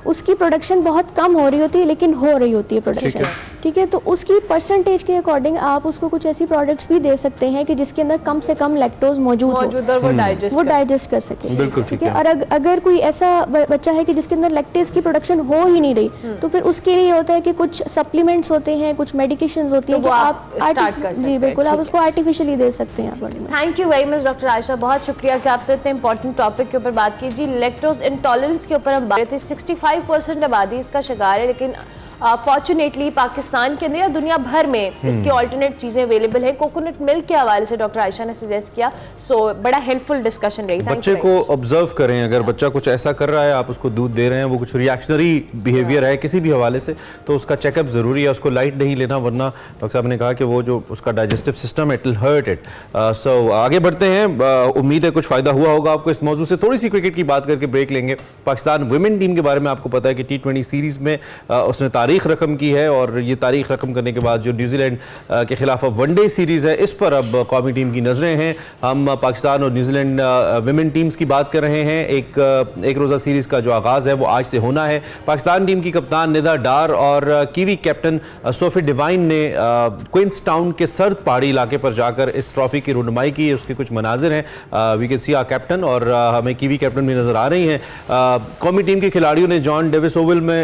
उसकी प्रोडक्शन बहुत कम हो रही होती है, लेकिन हो रही होती है प्रोडक्शन, ठीक है। तो उसकी परसेंटेज के अकॉर्डिंग आप उसको कुछ ऐसी प्रोडक्ट्स भी दे सकते हैं कि जिसके अंदर कम से कम लैक्टोज मौजूद हो, वो डाइजेस्ट कर सके,
बिल्कुल
ठीक है। और अगर कोई ऐसा बच्चा है कि जिसके अंदर लैक्टेज की प्रोडक्शन हो ही नहीं रही, तो फिर उसके लिए होता है कि कुछ सप्लीमेंट्स होते हैं, कुछ मेडिकेशंस होती हैं, आप जी बिल्कुल आप उसको आर्टिफिशियली दे सकते हैं बॉडी में।
Thank you very much doctor Ayesha, बहुत शुक्रिया कि आपने इतने इंपॉर्टेंट टॉपिक के ऊपर बात की। जी, लैक्टोज इंटॉलरेंस के ऊपर हम बात थे। 65% आबादी इसका शिकार है, लेकिन फॉर्चुनेटली पाकिस्तान के अंदर या दुनिया भर में इसकी ऑल्टरनेट चीज़ें अवेलेबल है। कोकोनट मिल्क के हवाले से डॉक्टर आयशा ने सजेस्ट किया, सो बड़ा हेल्पफुल डिस्कशन रही।
बच्चे को ऑब्जर्व करें, अगर बच्चा कुछ ऐसा कर रहा है, आप उसको दूध दे रहे हैं, वो कुछ रिएक्शनरी बिहेवियर है किसी भी हवाले से, तो उसका चेकअप ज़रूरी है। उसको लाइट नहीं लेना, वरना डॉक्टर साहब ने कहा कि वो जो उसका digestive system it will hurt it. So आगे बढ़ते हैं, उम्मीद है कुछ फ़ायदा हुआ होगा आपको इस मौजू से। थोड़ी सी क्रिकेट की बात करके ब्रेक लेंगे। पाकिस्तान वुमेन टीम के बारे में आपको पता है कि T20 सीरीज़ में उसने तारीख रकम की है, और ये तारीख रकम करने के बाद जो न्यूजीलैंड के खिलाफ वनडे सीरीज़ है, इस पर अब कौमी टीम की नज़रें हैं। हम पाकिस्तान और न्यूजीलैंड विमेन टीम्स की बात कर रहे हैं। एक रोज़ा सीरीज़ का जो आगाज़ है वो आज से होना है। पाकिस्तान टीम की कप्तान निदा डार और कीवी कैप्टन सोफी डिवाइन ने क्वींसटाउन के सर्द पहाड़ी इलाके पर जाकर इस ट्रॉफी की रुनमाई की। उसके कुछ मनाजिर हैं, we can see our captain, और हमें कीवी कैप्टन भी नज़र आ रही हैं। कौमी टीम के खिलाड़ियों ने जॉन डेविस ओवल में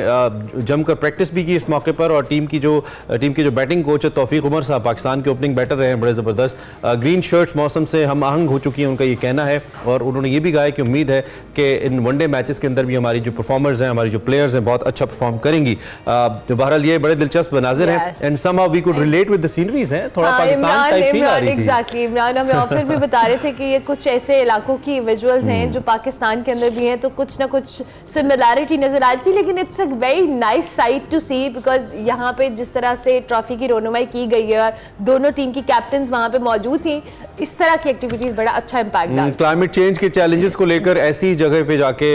जमकर प्रैक्टिस भी की इस मौके पर, और टीम की जो बैटिंग कोच है तौफीक उमर साहब, पाकिस्तान के ओपनिंग बैटर रहे हैं, बड़े ज़बरदस्त। ग्रीन शर्ट्स मौसम से हम आहंग हो चुकी हैं, उनका ये कहना है। और उन्होंने ये भी कहा है कि उम्मीद है कि इन वनडे मैचेस के अंदर भी हमारी जो परफॉर्मर्स हैं, हमारी जो प्लेयर्स हैं, बहुत अच्छा परफॉर्म करेंगी। जो बहरहाल ये बड़े दिलचस्प मनाजिर हैं, and somehow we could relate with the sceneries हैं, थोड़ा पाकिस्तान टाइप फील आ रही थी।
एग्जैक्टली, इमरान हमें ऑफर भी बता रहे थे कि ये कुछ ऐसे इलाकों की विजुअल्स हैं जो पाकिस्तान के अंदर भी हैं, तो कुछ ना कुछ सिमिलैरिटी नजर आ रही थी। लेकिन it's a very nice sight to see, because यहाँ पे जिस तरह से ट्रॉफी की रोनुमाई की गई है और दोनों टीम की कैप्टन्स वहाँ पे मौजूद थी, इस तरह की एक्टिविटीज बड़ा अच्छा इम्पैक्ट डालती हैं।
क्लाइमेट चेंज के चैलेंजेस को लेकर ऐसी जगह पे जाके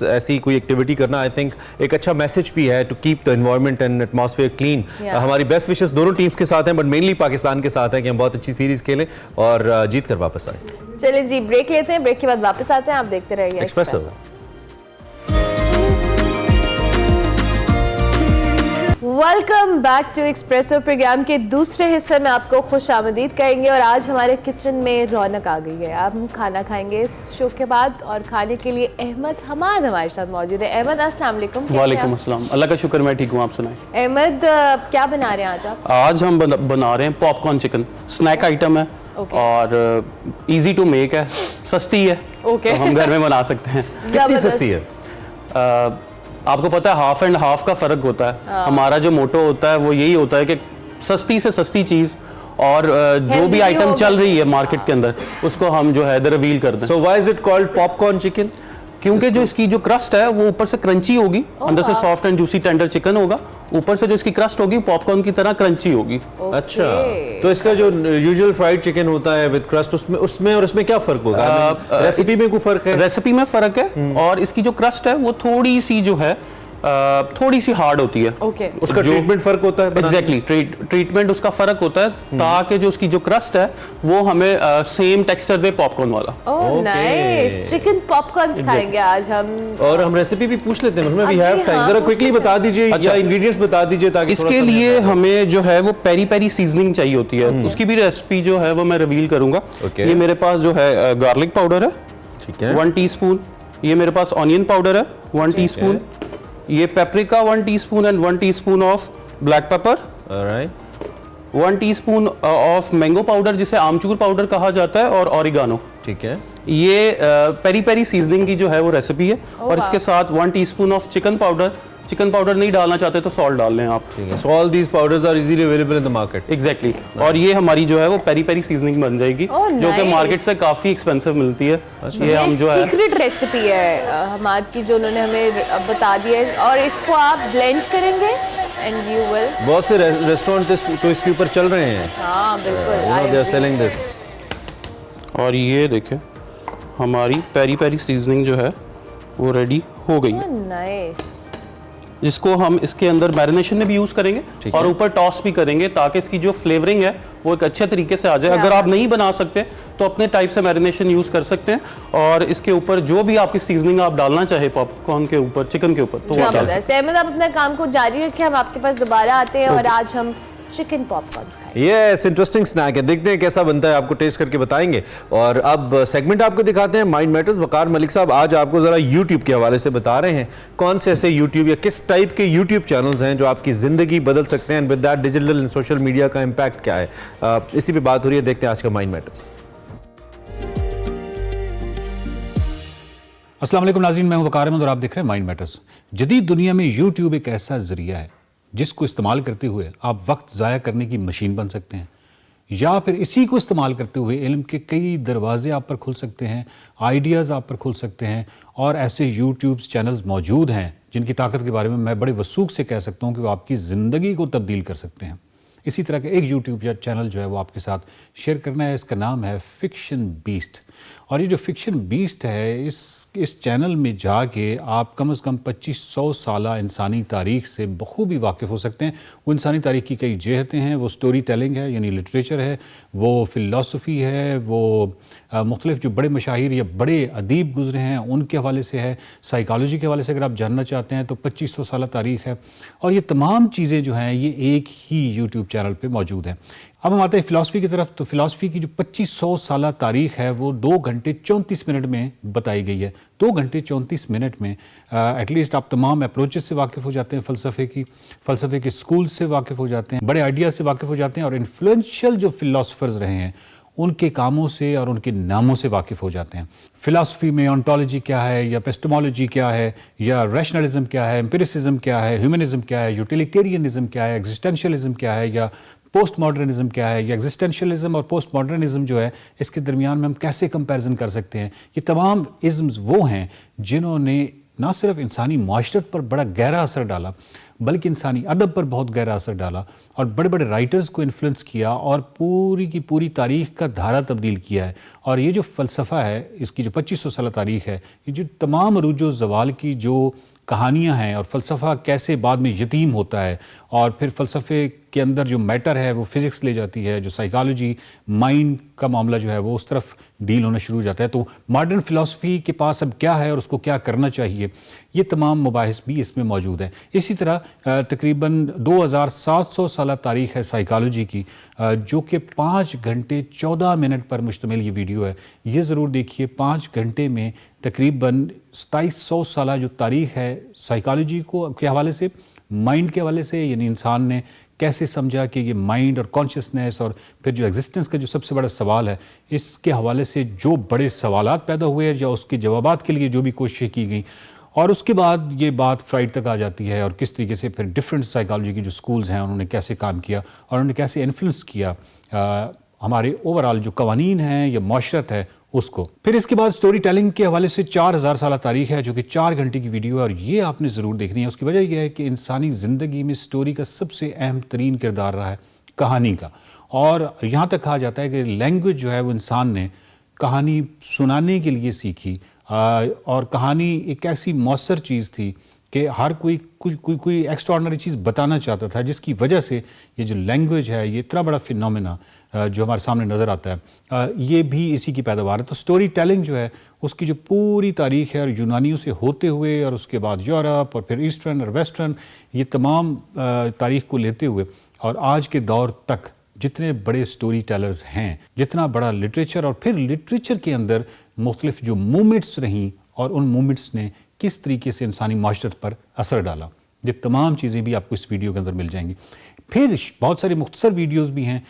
ऐसी कोई एक्टिविटी करना, आई थिंक एक अच्छा मैसेज भी है to keep the environment and atmosphere clean. हमारी बेस्ट विशेस दोनों टीम्स के साथ हैं, बट मेनली पाकिस्तान के साथ हैं कि हम बहुत अच्छी सीरीज खेलें और जीत कर वापस आए।
चलिए जी, ब्रेक लेते हैं, ब्रेक के बाद वापस आते हैं। आप देखते रहिए Expresso. Welcome back to Expresso. Programme के दूसरे हिस्से में आपको खुश आमदीद कहेंगे, और आज हमारे किचन में रौनक आ गई है। अब हम खाना खाएंगे इस शो के बाद, और खाने के लिए अहमद हमाद हमारे साथ मौजूद है। अहमद, अस्सलाम वालेकुम।
वालेकुम अस्सलाम, अल्लाह का शुक्र, मैं ठीक हूँ, आप सुनाएं।
अहमद, क्या बना रहे हैं आज आप?
आज हम बना रहे हैं पॉपकॉर्न चिकन। स्नैक आइटम है और इजी टू मेक है, सस्ती है, तो हम घर में बना सकते हैं।
कितनी सस्ती है?
आपको पता है हाफ एंड हाफ का फ़र्क होता है। हमारा जो मोटो होता है वो यही होता है कि सस्ती से सस्ती चीज़, और जो भी आइटम चल रही है मार्केट के अंदर, उसको हम जो है रिवील कर दें।
So why is it called popcorn chicken?
क्योंकि जो इसकी जो क्रस्ट है वो ऊपर से क्रंची होगी, अंदर से soft and juicy tender chicken होगा, ऊपर से जो इसकी क्रस्ट होगी पॉपकॉर्न की तरह क्रंची होगी।
अच्छा, तो इसका जो यूजुअल फ्राइड चिकन होता है विद क्रस्ट, उसमें और इसमें क्या फर्क होगा? रेसिपी में कोई फर्क है?
रेसिपी में फर्क है, और इसकी जो क्रस्ट है वो थोड़ी सी जो है थोड़ी सी हार्ड होती है।
उसका ट्रीटमेंट फर्क होता है?
एग्जैक्टली, ट्रीटमेंट उसका फर्क होता है, ताकि जो उसकी जो क्रस्ट है वो हमें सेम टेक्सचर दे पॉपकॉर्न वाला।
ओह नाइस, चिकन पॉपकॉर्न खाएंगे आज हम,
और हम रेसिपी भी पूछ लेते हैं, वी हैव टाइम। जरा क्विकली बता दीजिए, अच्छा इंग्रेडिएंट्स बता दीजिए ताकि
इसके लिए हमें जो है वो पेरी पेरी सीजनिंग चाहिए होती है। उसकी भी रेसिपी जो है वो मैं रिवील करूंगा। ये मेरे पास जो है गार्लिक पाउडर है,
ठीक है,
1 टीस्पून। ये मेरे पास ऑनियन पाउडर है 1 टीस्पून। ये paprika 1 teaspoon and 1 teaspoon of black pepper.
Alright.
1 teaspoon of mango powder जिसे आमचूर पाउडर कहा जाता है, और ऑरिगानो।
ठीक है,
ये पेरी पेरी सीजनिंग की जो है वो रेसिपी है। और इसके साथ 1 teaspoon of chicken powder, chicken powder नहीं डालना चाहते तो सॉल्ट डाल लें आप।
So all these powders are easily available in the market.
Exactly और ये हमारी जो है वो पेरी पेरी सीजनिंग बन जाएगी जो कि मार्केट से काफ़ी एक्सपेंसिव मिलती है। ये हम जो है
सीक्रेट रेसिपी है हमाद की जो उन्होंने हमें बता दी है और इसको आप ब्लेंड करेंगे एंड यू विल।
बहुत से रेस्टोरेंट तो इसके ऊपर चल रहे हैं।
हाँ बिल्कुल,
दे आर सेलिंग दिस।
और ये देखें हमारी पेरी पेरी सीजनिंग जो है वो रेडी हो गई है।
नाइस।
जिसको हम इसके अंदर मैरिनेशन में भी यूज़ करेंगे और ऊपर टॉस भी करेंगे ताकि इसकी जो फ्लेवरिंग है वो एक अच्छे तरीके से आ जाए। अगर आप नहीं बना सकते तो अपने टाइप से मैरिनेशन यूज़ कर सकते हैं और इसके ऊपर जो भी आपकी सीजनिंग आप डालना चाहे पॉपकॉर्न के ऊपर, चिकन के ऊपर, तो वो डाल सकते हैं।
अहमद, आप अपना काम को जारी रखें, हम आपके पास दोबारा आते हैं और आज हम चिकन पॉपकॉर्न्स खाएंगे।
यस, इंटरेस्टिंग स्नैक है, देखते हैं कैसा बनता है, आपको टेस्ट करके बताएंगे। और अब सेगमेंट आपको दिखाते हैं माइंड मैटर्स। वकार मलिक साहब आज आपको जरा यूट्यूब के हवाले से बता रहे हैं कौन से ऐसे यूट्यूब या किस टाइप के यूट्यूब चैनल्स हैं जो आपकी जिंदगी बदल सकते हैं, with that digital and social media का इम्पैक्ट क्या है, इसी पे बात हो रही है। देखते हैं आज का माइंड मैटर्स।
अस्सलाम वालेकुम नाज़रीन, मैं हूं वकार अहमद और आप देख रहे हैं माइंड मैटर्स। जदीद दुनिया में यूट्यूब एक ऐसा जरिया है जिसको इस्तेमाल करते हुए आप वक्त ज़ाया करने की मशीन बन सकते हैं, या फिर इसी को इस्तेमाल करते हुए इल्म के कई दरवाजे आप पर खुल सकते हैं, आइडियाज़ आप पर खुल सकते हैं। और ऐसे यूट्यूब चैनल्स मौजूद हैं जिनकी ताकत के बारे में मैं बड़े वसूख से कह सकता हूँ कि वो आपकी ज़िंदगी को तब्दील कर सकते हैं। इसी तरह का एक यूट्यूब चैनल जो है वो आपके साथ शेयर करना है। इसका नाम है फिक्शन बीस्ट। और ये जो फिक्शन बीस्ट है, इस चैनल में जाके आप कम से कम 2500 साला इंसानी तारीख से बखूबी वाकिफ़ हो सकते हैं। वो इंसानी तारीख की कई जहतें हैं, वो स्टोरी टेलिंग है यानी लिटरेचर है, वो फ़िलासफ़ी है, वो मुख्तलिफ जो बड़े मशाहिर या बड़े अदीब गुजरे हैं उनके हवाले से है, साइकोलॉजी के हवाले से अगर आप जानना चाहते हैं तो 2500 साला तारीख है। और ये तमाम चीज़ें जो हैं ये एक ही यूट्यूब चैनल पे मौजूद हैं। अब हम आते हैं फ़िलासफ़ी की तरफ। तो फ़िलासफ़ी की जो 2500 साला तारीख है वो 2 घंटे 34 मिनट में बताई गई है। 2 घंटे 34 मिनट में एटलीस्ट आप तमाम अप्रोचेस से वाकिफ़ हो जाते हैं, फ़लसफ़े के स्कूल से वाकिफ़ हो जाते हैं, बड़े आइडिया से वाकिफ़ हो जाते हैं और इन्फ्लुएंशियल जो फ़िलासफ़र्स रहे हैं उनके कामों से और उनके नामों से वाकिफ़ हो जाते हैं। फ़िलासफ़ी में ऑन्टोलॉजी क्या है, या एपिस्टेमोलॉजी क्या है, या रैशनलिज्म क्या है, एम्पिरिसिज्म क्या है, ह्यूमनिज्म क्या है, यूटिलिटेरियनिज्म क्या है, एग्जिस्टेंशियलिज्म क्या है, या पोस्ट मॉडर्निज्म क्या है, या एग्जिस्टेंशियलिज्म और पोस्ट मॉडर्निज्म जो है इसके दरमियान में हम कैसे कंपैरिजन कर सकते हैं। ये तमाम इज़म्स वो हैं जिन्होंने ना सिर्फ इंसानी माशरत पर बड़ा गहरा असर डाला बल्कि इंसानी अदब पर बहुत गहरा असर डाला और बड़े बड़े राइटर्स को इन्फ्लुएंस किया और पूरी की पूरी तारीख़ का धारा तब्दील किया है। और ये जो फ़लसफ़ा है, इसकी जो 2500 साल तारीख़ है, ये जो तमाम अरूज ज़वाल की जो कहानियाँ हैं और फ़लसफ़ा कैसे बाद में यतीम होता है और फिर फ़लसफ़े के अंदर जो मैटर है वो फिज़िक्स ले जाती है, जो साइकोलॉजी माइंड का मामला जो है वो उस तरफ डील होना शुरू हो जाता है। तो मॉडर्न फ़िलासफ़ी के पास अब क्या है और उसको क्या करना चाहिए, ये तमाम मुबाहिस भी इसमें मौजूद है। इसी तरह तकरीबन 2700 साल तारीख़ है साइकोलॉजी की, जो कि 5 घंटे 14 मिनट पर मुश्तमिल ये वीडियो है। ये ज़रूर देखिए, 5 घंटे में तकरीबन 2700 साल जो तारीख़ है साइकोलॉजी को के हवाले से, माइंड के हवाले से, यानी इंसान ने कैसे समझा कि ये माइंड और कॉन्शियसनेस और फिर जो एग्जिस्टेंस का जो सबसे बड़ा सवाल है, इसके हवाले से जो बड़े सवालात पैदा हुए या उसके जवाबात के लिए जो भी कोशिशें की गई। और उसके बाद ये बात फ्राइड तक आ जाती है और किस तरीके से फिर डिफरेंट साइकोलॉजी की जो स्कूल्स हैं उन्होंने कैसे काम किया और उन्होंने कैसे इन्फ्लुएंस किया हमारे ओवरऑल जो कवानीन हैं या माशरत है उसको। फिर इसके बाद स्टोरी टेलिंग के हवाले से 4000 साल तारीख है जो कि 4 घंटे की वीडियो है और ये आपने ज़रूर देखनी है। उसकी वजह यह है कि इंसानी ज़िंदगी में स्टोरी का सबसे अहम तरीन किरदार रहा है कहानी का। और यहाँ तक कहा जाता है कि लैंग्वेज जो है वो इंसान ने कहानी सुनाने के लिए सीखी और कहानी एक ऐसी मौसर चीज़ थी कि हर कोई कोई एक्स्ट्राऑर्डिनरी चीज़ बताना चाहता था, जिसकी वजह से ये जो लैंग्वेज है ये इतना बड़ा फिनोमेना जो हमारे सामने नज़र आता है ये भी इसी की पैदावार है। तो स्टोरी टेलिंग जो है उसकी जो पूरी तारीख़ है और यूनानियों से होते हुए और उसके बाद यूरोप और फिर ईस्टर्न और वेस्टर्न, ये तमाम तारीख़ को लेते हुए और आज के दौर तक जितने बड़े स्टोरी टेलर्स हैं, जितना बड़ा लिटरेचर और फिर लिटरेचर के अंदर मुख्तलिफ जो मूवमेंट्स रहीं और उन मूवमेंट्स ने किस तरीके से इंसानी माशरत पर असर डाला, ये तमाम चीज़ें भी आपको इस वीडियो के अंदर मिल जाएंगी। फिर बहुत सारे मुख्तसर वीडियोस भी हैं,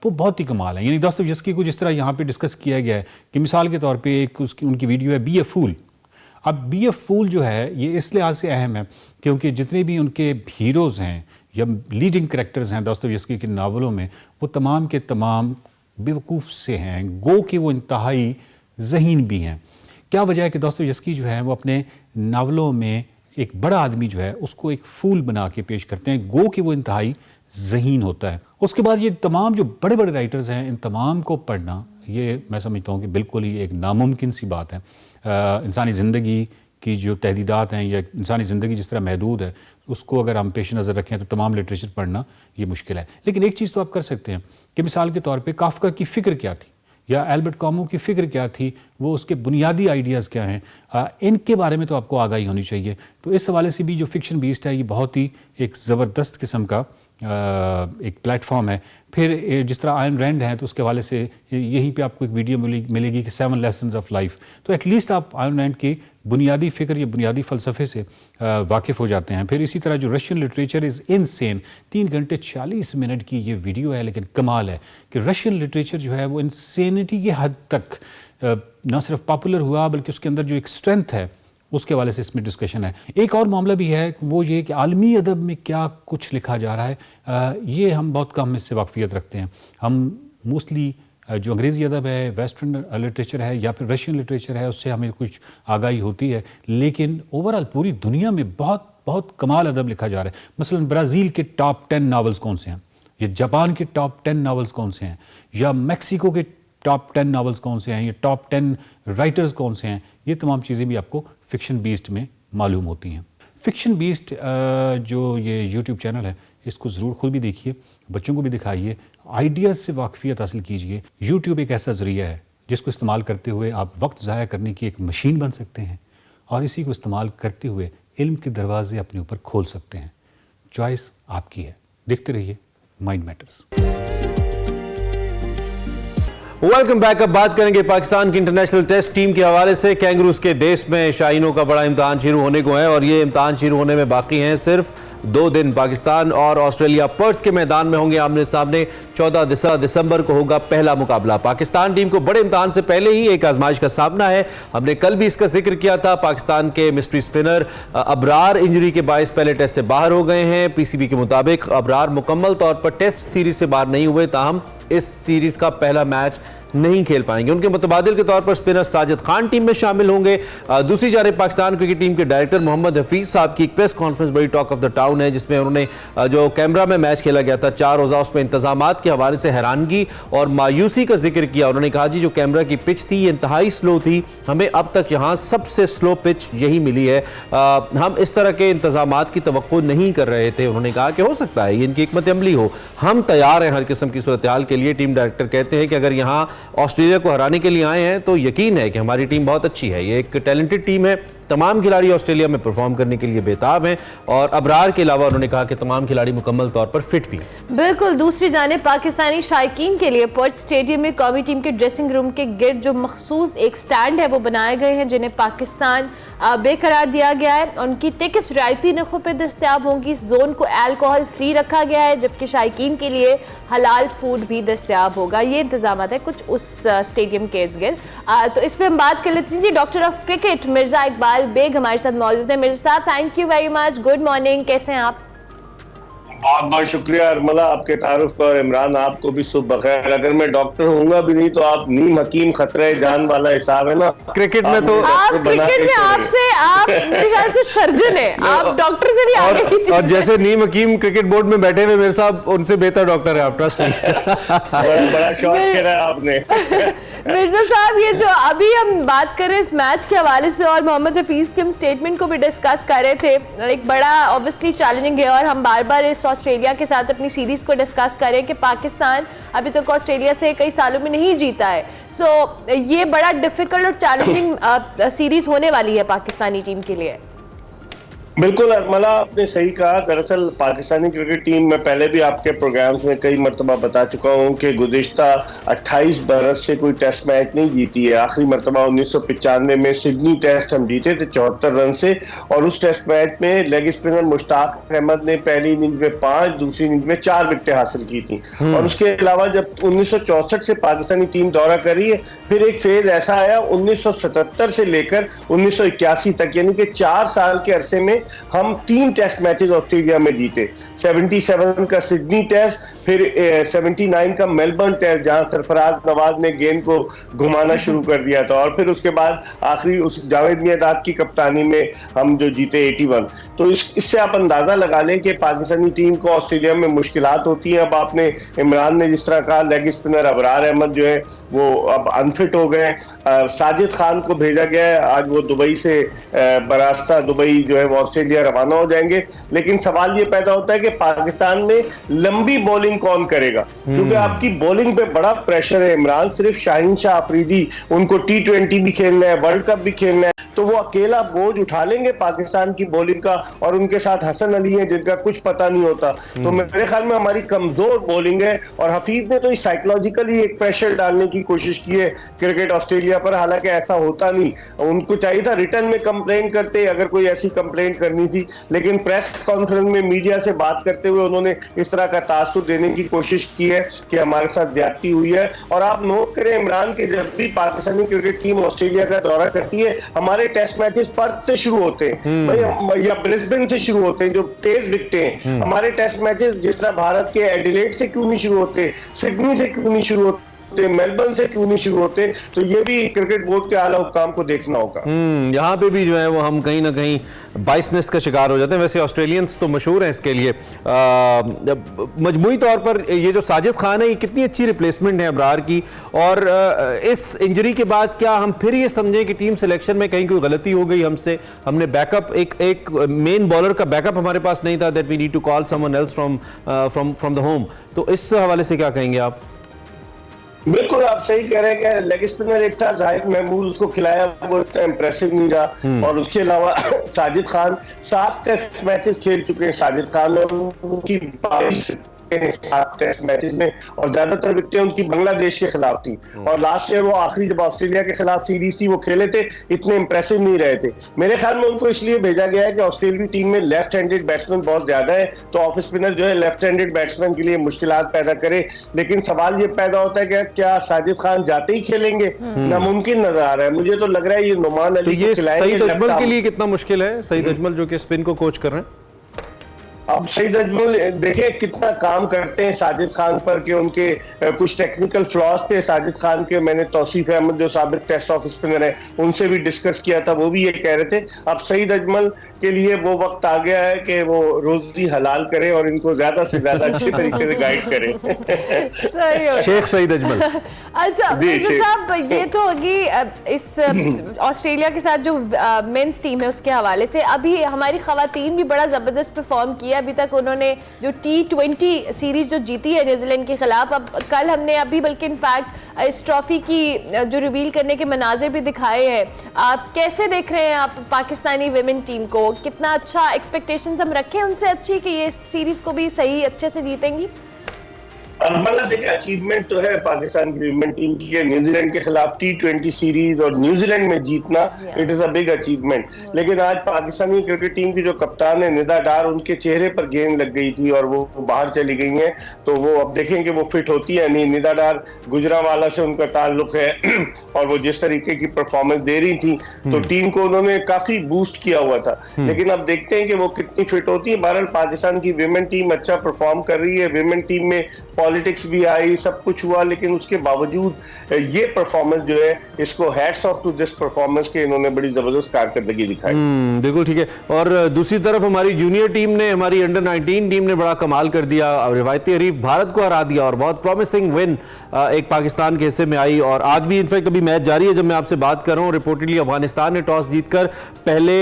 वो बहुत ही कमाल हैं। यानी दोस्तों जिसकी कुछ इस तरह यहाँ पे डिस्कस किया गया है कि मिसाल के तौर पे एक उनकी वीडियो है बी ए फूल। अब बी ए फूल जो है ये इस लिहाज से अहम है क्योंकि जितने भी उनके हीरोज़ हैं या लीडिंग करेक्टर्स हैं दोस्तोयेव्स्की के नावलों में, वो तमाम के तमाम बेवकूफ़ से हैं, गो कि वो इंतहाई ज़हीन भी हैं। क्या वजह है कि दोस्तोयेव्स्की जो है वो अपने नावलों में एक बड़ा आदमी जो है उसको एक फूल बना के पेश करते हैं, गो कि वो इंतहाई ज़हीन होता है। उसके बाद ये तमाम जो बड़े बड़े राइटर्स हैं, इन तमाम को पढ़ना ये मैं समझता हूँ कि बिल्कुल ही एक नामुमकिन सी बात है। इंसानी ज़िंदगी की जो तहदीदात हैं या इंसानी ज़िंदगी जिस तरह महदूद है, उसको अगर हम पेश नज़र रखें तो तमाम लिटरेचर पढ़ना ये मुश्किल है। लेकिन एक चीज़ तो आप कर सकते हैं कि मिसाल के तौर पे काफ्का की फ़िक्र क्या थी या एल्बर्ट कामू की फ़िक्र क्या थी, वो उसके बुनियादी आइडियाज़ क्या हैं, इनके बारे में तो आपको आगाही होनी चाहिए। तो इस हवाले से भी जो फिक्शन बीस्ट है ये बहुत ही एक ज़बरदस्त किस्म का एक प्लेटफॉर्म है। फिर जिस तरह आयन रैंड है तो उसके हवाले से यहीं पे आपको एक वीडियो मिलेगी कि 7 लेसन्स ऑफ लाइफ, तो एटलीस्ट आप आयन रैंड की बुनियादी फ़िक्र या बुनियादी फ़लसफ़े से वाकिफ़ हो जाते हैं। फिर इसी तरह जो रशियन लिटरेचर इज़ इनसेन, 3 घंटे 40 मिनट की ये वीडियो है, लेकिन कमाल है कि रशियन लिटरेचर जो है वो इनसेनिटी की हद तक ना सिर्फ पॉपुलर हुआ बल्कि उसके अंदर जो एक स्ट्रेंथ है उसके हवाले से इसमें डिस्कशन है। एक और मामला भी है वो ये कि आलमी अदब में क्या कुछ लिखा जा रहा है, ये हम बहुत कम इससे वाकफियत रखते हैं। हम मोस्टली जो अंग्रेज़ी अदब है, वेस्टर्न लिटरेचर है या फिर रशियन लिटरेचर है, उससे हमें कुछ आगाही होती है, लेकिन ओवरऑल पूरी दुनिया में बहुत बहुत कमाल अदब लिखा जा रहा है। मसलन ब्राज़ील के टॉप 10 नावल्स कौन से हैं, या जापान के टॉप 10 नावल्स कौन से हैं, या मैक्सिको के टॉप 10 नावल्स कौन से हैं, या टॉप 10 राइटर्स कौन से हैं, ये तमाम चीज़ें भी आपको फिक्शन बीस्ट में मालूम होती हैं। फिक्शन बीस्ट जो ये यूट्यूब चैनल है, इसको ज़रूर खुद भी देखिए, बच्चों को भी दिखाइए, आइडियाज़ से वाकफियत हासिल कीजिए। यूट्यूब एक ऐसा ज़रिया है जिसको इस्तेमाल करते हुए आप वक्त ज़ाया करने की एक मशीन बन सकते हैं और इसी को इस्तेमाल करते हुए इल्म के दरवाजे अपने ऊपर खोल सकते हैं। चॉइस आपकी है। देखते रहिए माइंड मैटर्स।
Welcome back. अब बात करेंगे पाकिस्तान की इंटरनेशनल टेस्ट टीम के हवाले से। कैंगरूज के देश में शाहीनों का बड़ा इम्तहान शुरू होने को है और ये इम्तहान शुरू होने में बाकी हैं सिर्फ 2 दिन। पाकिस्तान और ऑस्ट्रेलिया पर्थ के मैदान में होंगे आमने सामने। 14 दिसंबर को होगा पहला मुकाबला। पाकिस्तान टीम को बड़े इम्तहान से पहले ही एक आजमाइश का सामना है। हमने कल भी इसका जिक्र किया था। पाकिस्तान के मिस्ट्री स्पिनर अबरार इंजरी के बायस पहले टेस्ट से बाहर हो गए हैं। पीसीबी के मुताबिक अबरार मुकम्मल तौर पर टेस्ट सीरीज से बाहर नहीं हुए, ताहम इस सीरीज का पहला मैच नहीं खेल पाएंगे। उनके मुतबादिल के तौर पर स्पिनर साजिद खान टीम में शामिल होंगे। दूसरी जानिब पाकिस्तान क्रिकेट टीम के डायरेक्टर मोहम्मद हफीज साहब की एक प्रेस कॉन्फ्रेंस बड़ी टॉक ऑफ द टाउन है, जिसमें उन्होंने जो कैमरा में मैच खेला गया था 4 रोज़ा, उसमें इंतजामात के हवाले से हैरानगी और मायूसी का जिक्र किया। उन्होंने कहा जी जो कैमरा की पिच थी ये इंतहाई स्लो थी, हमें अब तक यहाँ सबसे स्लो पिच यही मिली है। हम इस तरह के इंतजामात की तवक्को नहीं कर रहे थे। उन्होंने कहा कि हो सकता है ये इनकी हिकमत अमली हो, हम तैयार हैं हर किस्म की सूरत हाल के लिए। टीम डायरेक्टर कहते हैं कि अगर यहाँ ऑस्ट्रेलिया को हराने के लिए आए हैं तो यकीन है कि हमारी टीम बहुत अच्छी है। ये एक टैलेंटेड टीम है, तमाम खिलाड़ी ऑस्ट्रेलिया में परफॉर्म करने के लिए बेताब हैं और अबरार के अलावा उन्होंने कहा कि तमाम खिलाड़ी मुकम्मल तौर पर फिट भी हैं।
बिल्कुल। दूसरी जानिब पाकिस्तानी शायकीन के लिए पर्थ स्टेडियम में कौमी टीम के ड्रेसिंग रूम के गिर्द जो मखसूस एक स्टैंड है वो बनाए गए हैं, जिन्हें पाकिस्तान बेकरार दिया गया है। उनकी टिकट्स रियायती नरखों पर दस्तियाब होंगी। इस जोन को अल्कोहल फ्री रखा गया है, जबकि शायकीन के लिए हलाल फूड भी दस्तियाब होगा। ये इंतजाम है कुछ उस स्टेडियम के इर्द गिर्द। तो इस पर हम बात कर लेते हैं जी। Doctor of cricket Mirza Iqbal Baig हमारे साथ मौजूद है। मिर्जा साहब, thank you very much, good morning, कैसे हैं आप?
बहुत बहुत शुक्रिया अरमला आपके तारुफ का, और इमरान आपको भी सुबह बखैर। अगर मैं डॉक्टर होऊंगा भी नहीं तो आप नीम हकीम खतरे जान वाला हिसाब है ना
क्रिकेट में। तो
आप क्रिकेट में आपसे आप मेरे ख्याल से सर्जन है, आप डॉक्टर से भी आगे की चीज़
और जैसे नीम हकीम क्रिकेट बोर्ड में बैठे हुए मेरे साहब, उनसे बेहतर डॉक्टर है आप, ट्रस्ट मी।
बड़ा शौक किया आपने।
मिर्जा साहब, ये जो अभी हम बात कर रहे हैं इस मैच के हवाले से और मोहम्मद हफीज के हम स्टेटमेंट को भी डिस्कस कर रहे थे, एक बड़ा ऑब्वियसली चैलेंजिंग है और हम बार बार इस ऑस्ट्रेलिया के साथ अपनी सीरीज को डिस्कस कर रहे हैं कि पाकिस्तान अभी तक ऑस्ट्रेलिया से कई सालों में नहीं जीता है। सो ये बड़ा डिफिकल्ट और चैलेंजिंग सीरीज होने वाली है पाकिस्तानी टीम के लिए।
बिल्कुल अरमला, आपने सही कहा। दरअसल पाकिस्तानी क्रिकेट टीम में पहले भी आपके प्रोग्राम्स में कई मरतबा बता चुका हूं कि गुज़िश्ता 28 बरस से कोई टेस्ट मैच नहीं जीती है। आखिरी मरतबा 1995 में सिडनी टेस्ट हम जीते थे 74 रन से, और उस टेस्ट मैच में लेग स्पिनर मुश्ताक अहमद ने पहली इनिंग में 5, दूसरी इनिंग में 4 विकेटें हासिल की थी। और उसके अलावा जब 1964 से पाकिस्तानी टीम दौरा कर रही है, फिर एक फेज ऐसा आया 1977 से लेकर 1981 तक, यानी कि 4 साल के अरसे में हम 3 टेस्ट मैचेस ऑस्ट्रेलिया में जीते। 77 का सिडनी टेस्ट, फिर 79 का मेलबर्न टेस्ट जहां सरफराज नवाज ने गेंद को घुमाना शुरू कर दिया था, और फिर उसके बाद आखिरी उस जावेद मियांदाद की कप्तानी में हम जो जीते 81। तो इससे आप अंदाजा लगा लें कि पाकिस्तानी टीम को ऑस्ट्रेलिया में मुश्किलात होती हैं। अब आपने इमरान ने जिस तरह कहा, लेग स्पिनर अबरार अहमद जो है वो अब अनफिट हो गए। साजिद खान को भेजा गया है, आज वो दुबई से बरास्ता दुबई जो है वो ऑस्ट्रेलिया रवाना हो जाएंगे। लेकिन सवाल ये पैदा होता है कि पाकिस्तान में लंबी बॉलिंग कौन करेगा, क्योंकि आपकी बॉलिंग पे बड़ा प्रेशर है। इमरान सिर्फ शाहीन शाह अफरीदी, उनको T20 भी खेलना है, वर्ल्ड कप भी खेलना है, तो वो अकेला बोझ उठा लेंगे पाकिस्तान की बॉलिंग का। और उनके साथ हसन अली है जिनका कुछ पता नहीं होता। तो मेरे ख्याल में हमारी कमजोर बॉलिंग है, और हफीज ने तो साइकोलॉजिकली एक प्रेशर डालने की कोशिश की है क्रिकेट ऑस्ट्रेलिया पर, हालांकि ऐसा होता नहीं। उनको चाहिए था रिटर्न में कंप्लेंट करते अगर कोई ऐसी कंप्लेंट करनी थी, लेकिन प्रेस कॉन्फ्रेंस में मीडिया से बात करते हुए उन्होंने इस तरह का तासुर देने की कोशिश की है कि हमारे साथ ज्यादती हुई है। और आप नोट करें इमरान के जब भी पाकिस्तानी क्रिकेट टीम ऑस्ट्रेलिया का दौरा करती है, हमारे टेस्ट मैचेस पर्थ से शुरू होते हैं या ब्रिस्बेन से शुरू होते हैं जो तेज दिखते हैं। हमारे टेस्ट मैचेस जिस तरह भारत के एडिलेड से क्यों नहीं शुरू होते, सिडनी से क्यों नहीं शुरू होते, मेलबर्न से क्यों नहीं शुरू होते। तो ये भी क्रिकेट बोर्ड के आला हुक्काम को देखना होगा।
यहाँ पे भी जो है वो हम कहीं ना कहीं बाइसनेस का शिकार हो जाते हैं। वैसे ऑस्ट्रेलियंस तो मशहूर हैं इसके लिए। मजमूई तौर पर ये जो साजिद खान है, ये कितनी अच्छी रिप्लेसमेंट है अबरार की, और इस इंजरी के बाद क्या हम फिर ये समझें कि टीम सिलेक्शन में कहीं कोई गलती हो गई हमसे, हमने बैकअप एक मेन बॉलर का बैकअप हमारे पास नहीं था, that we need to call someone else from the home. तो इस हवाले से क्या कहेंगे आप?
बिल्कुल आप सही कह रहे हैं कि लेग स्पिनर एक था जाहिद महमूद, उसको खिलाया वो इतना इंप्रेसिव नहीं रहा। और उसके अलावा साजिद खान 7 टेस्ट मैचेस खेल चुके हैं साजिद खान, और उनकी 22 टेस्ट मैचेस में, और ज्यादातर विकेटें उनकी बांग्लादेश के खिलाफ थी। और लास्ट ईयर वो आखिरी जब ऑस्ट्रेलिया के खिलाफ सीरीज थी वो खेले थे, इतने इंप्रेसिव नहीं रहे थे। मेरे ख्याल में उनको इसलिए भेजा गया है कि ऑस्ट्रेलियाई टीम में लेफ्ट हैंडेड बैट्समैन बहुत ज्यादा है, तो ऑफ स्पिनर जो है लेफ्ट हैंडेड बैट्समैन के लिए मुश्किलात पैदा करे। लेकिन सवाल ये पैदा होता है कि क्या साजिद खान जाते ही खेलेंगे, नामुमकिन नजर आ रहा है। मुझे तो लग रहा है ये नुमान अली को खिलाएंगे।
सईद अजमल के लिए कितना मुश्किल है, सईद अजमल जो कि स्पिन को कोच कर रहे हैं।
अब सईद अजमल देखे कितना काम करते हैं साजिद खान पर, कि उनके कुछ टेक्निकल फ्लॉज थे साजिद खान के। मैंने तौसीफ अहमद जो साबिक टेस्ट ऑफ स्पिनर है उनसे भी डिस्कस किया था, वो भी ये कह रहे थे अब सईद अजमल के लिए वो वक्त आ गया है कि वो रोजी हलाल करें और इनको ज्यादा से ज्यादा अच्छे तरीके से गाइड करें।
शेख सईद अजमल।
अच्छा साहब, ये तो होगी इस ऑस्ट्रेलिया के साथ जो मेंस टीम है उसके हवाले से। अभी हमारी खवातीन भी बड़ा जबरदस्त परफॉर्म किया। अभी तक उन्होंने जो T20 सीरीज जो जीती है न्यूजीलैंड के खिलाफ, अब कल हमने अभी बल्कि इनफैक्ट इस ट्रॉफी की जो रिवील करने के मनाजिर भी दिखाए हैं। आप कैसे देख रहे हैं आप पाकिस्तानी विमेन टीम को? कितना अच्छा एक्सपेक्टेशंस हम रखें उनसे अच्छी कि ये इस सीरीज को भी सही अच्छे से जीतेंगी?
मतलब देखिए अचीवमेंट तो है पाकिस्तान की विमेन टीम की, न्यूजीलैंड के खिलाफ T20 सीरीज और न्यूजीलैंड में जीतना it is a big achievement. लेकिन आज पाकिस्तानी क्रिकेट टीम की जो कप्तान है निदा डार, उनके चेहरे पर गेंद लग गई थी और वो बाहर चली गई हैं। तो वो अब देखेंगे वो फिट होती है नहीं। निदा डार गुजरांवाला से उनका ताल्लुक है और वो जिस तरीके की परफॉर्मेंस दे रही थी तो टीम को उन्होंने काफी बूस्ट किया हुआ था। लेकिन अब देखते हैं कि वो कितनी फिट होती है। बहरहाल पाकिस्तान की विमेन टीम अच्छा परफॉर्म कर रही है। विमेन टीम में पॉलिटिक्स भी आई, सब कुछ हुआ, लेकिन उसके बावजूद ये परफॉर्मेंस जो है, इसको hats off to this performance के इन्होंने बड़ी जबरदस्त कारकर्दगी दिखाई।
बिल्कुल ठीक है। और दूसरी तरफ हमारी जूनियर टीम ने, हमारी अंडर 19 टीम ने बड़ा कमाल कर दिया, रिवायती हरीफ भारत को हरा दिया और बहुत प्रॉमिसिंग विन एक पाकिस्तान के हिस्से में आई। और आज भी इनफैक्ट अभी मैच जारी है जब मैं आपसे बात कर रहा हूँ। रिपोर्टेडली अफगानिस्तान ने टॉस जीतकर पहले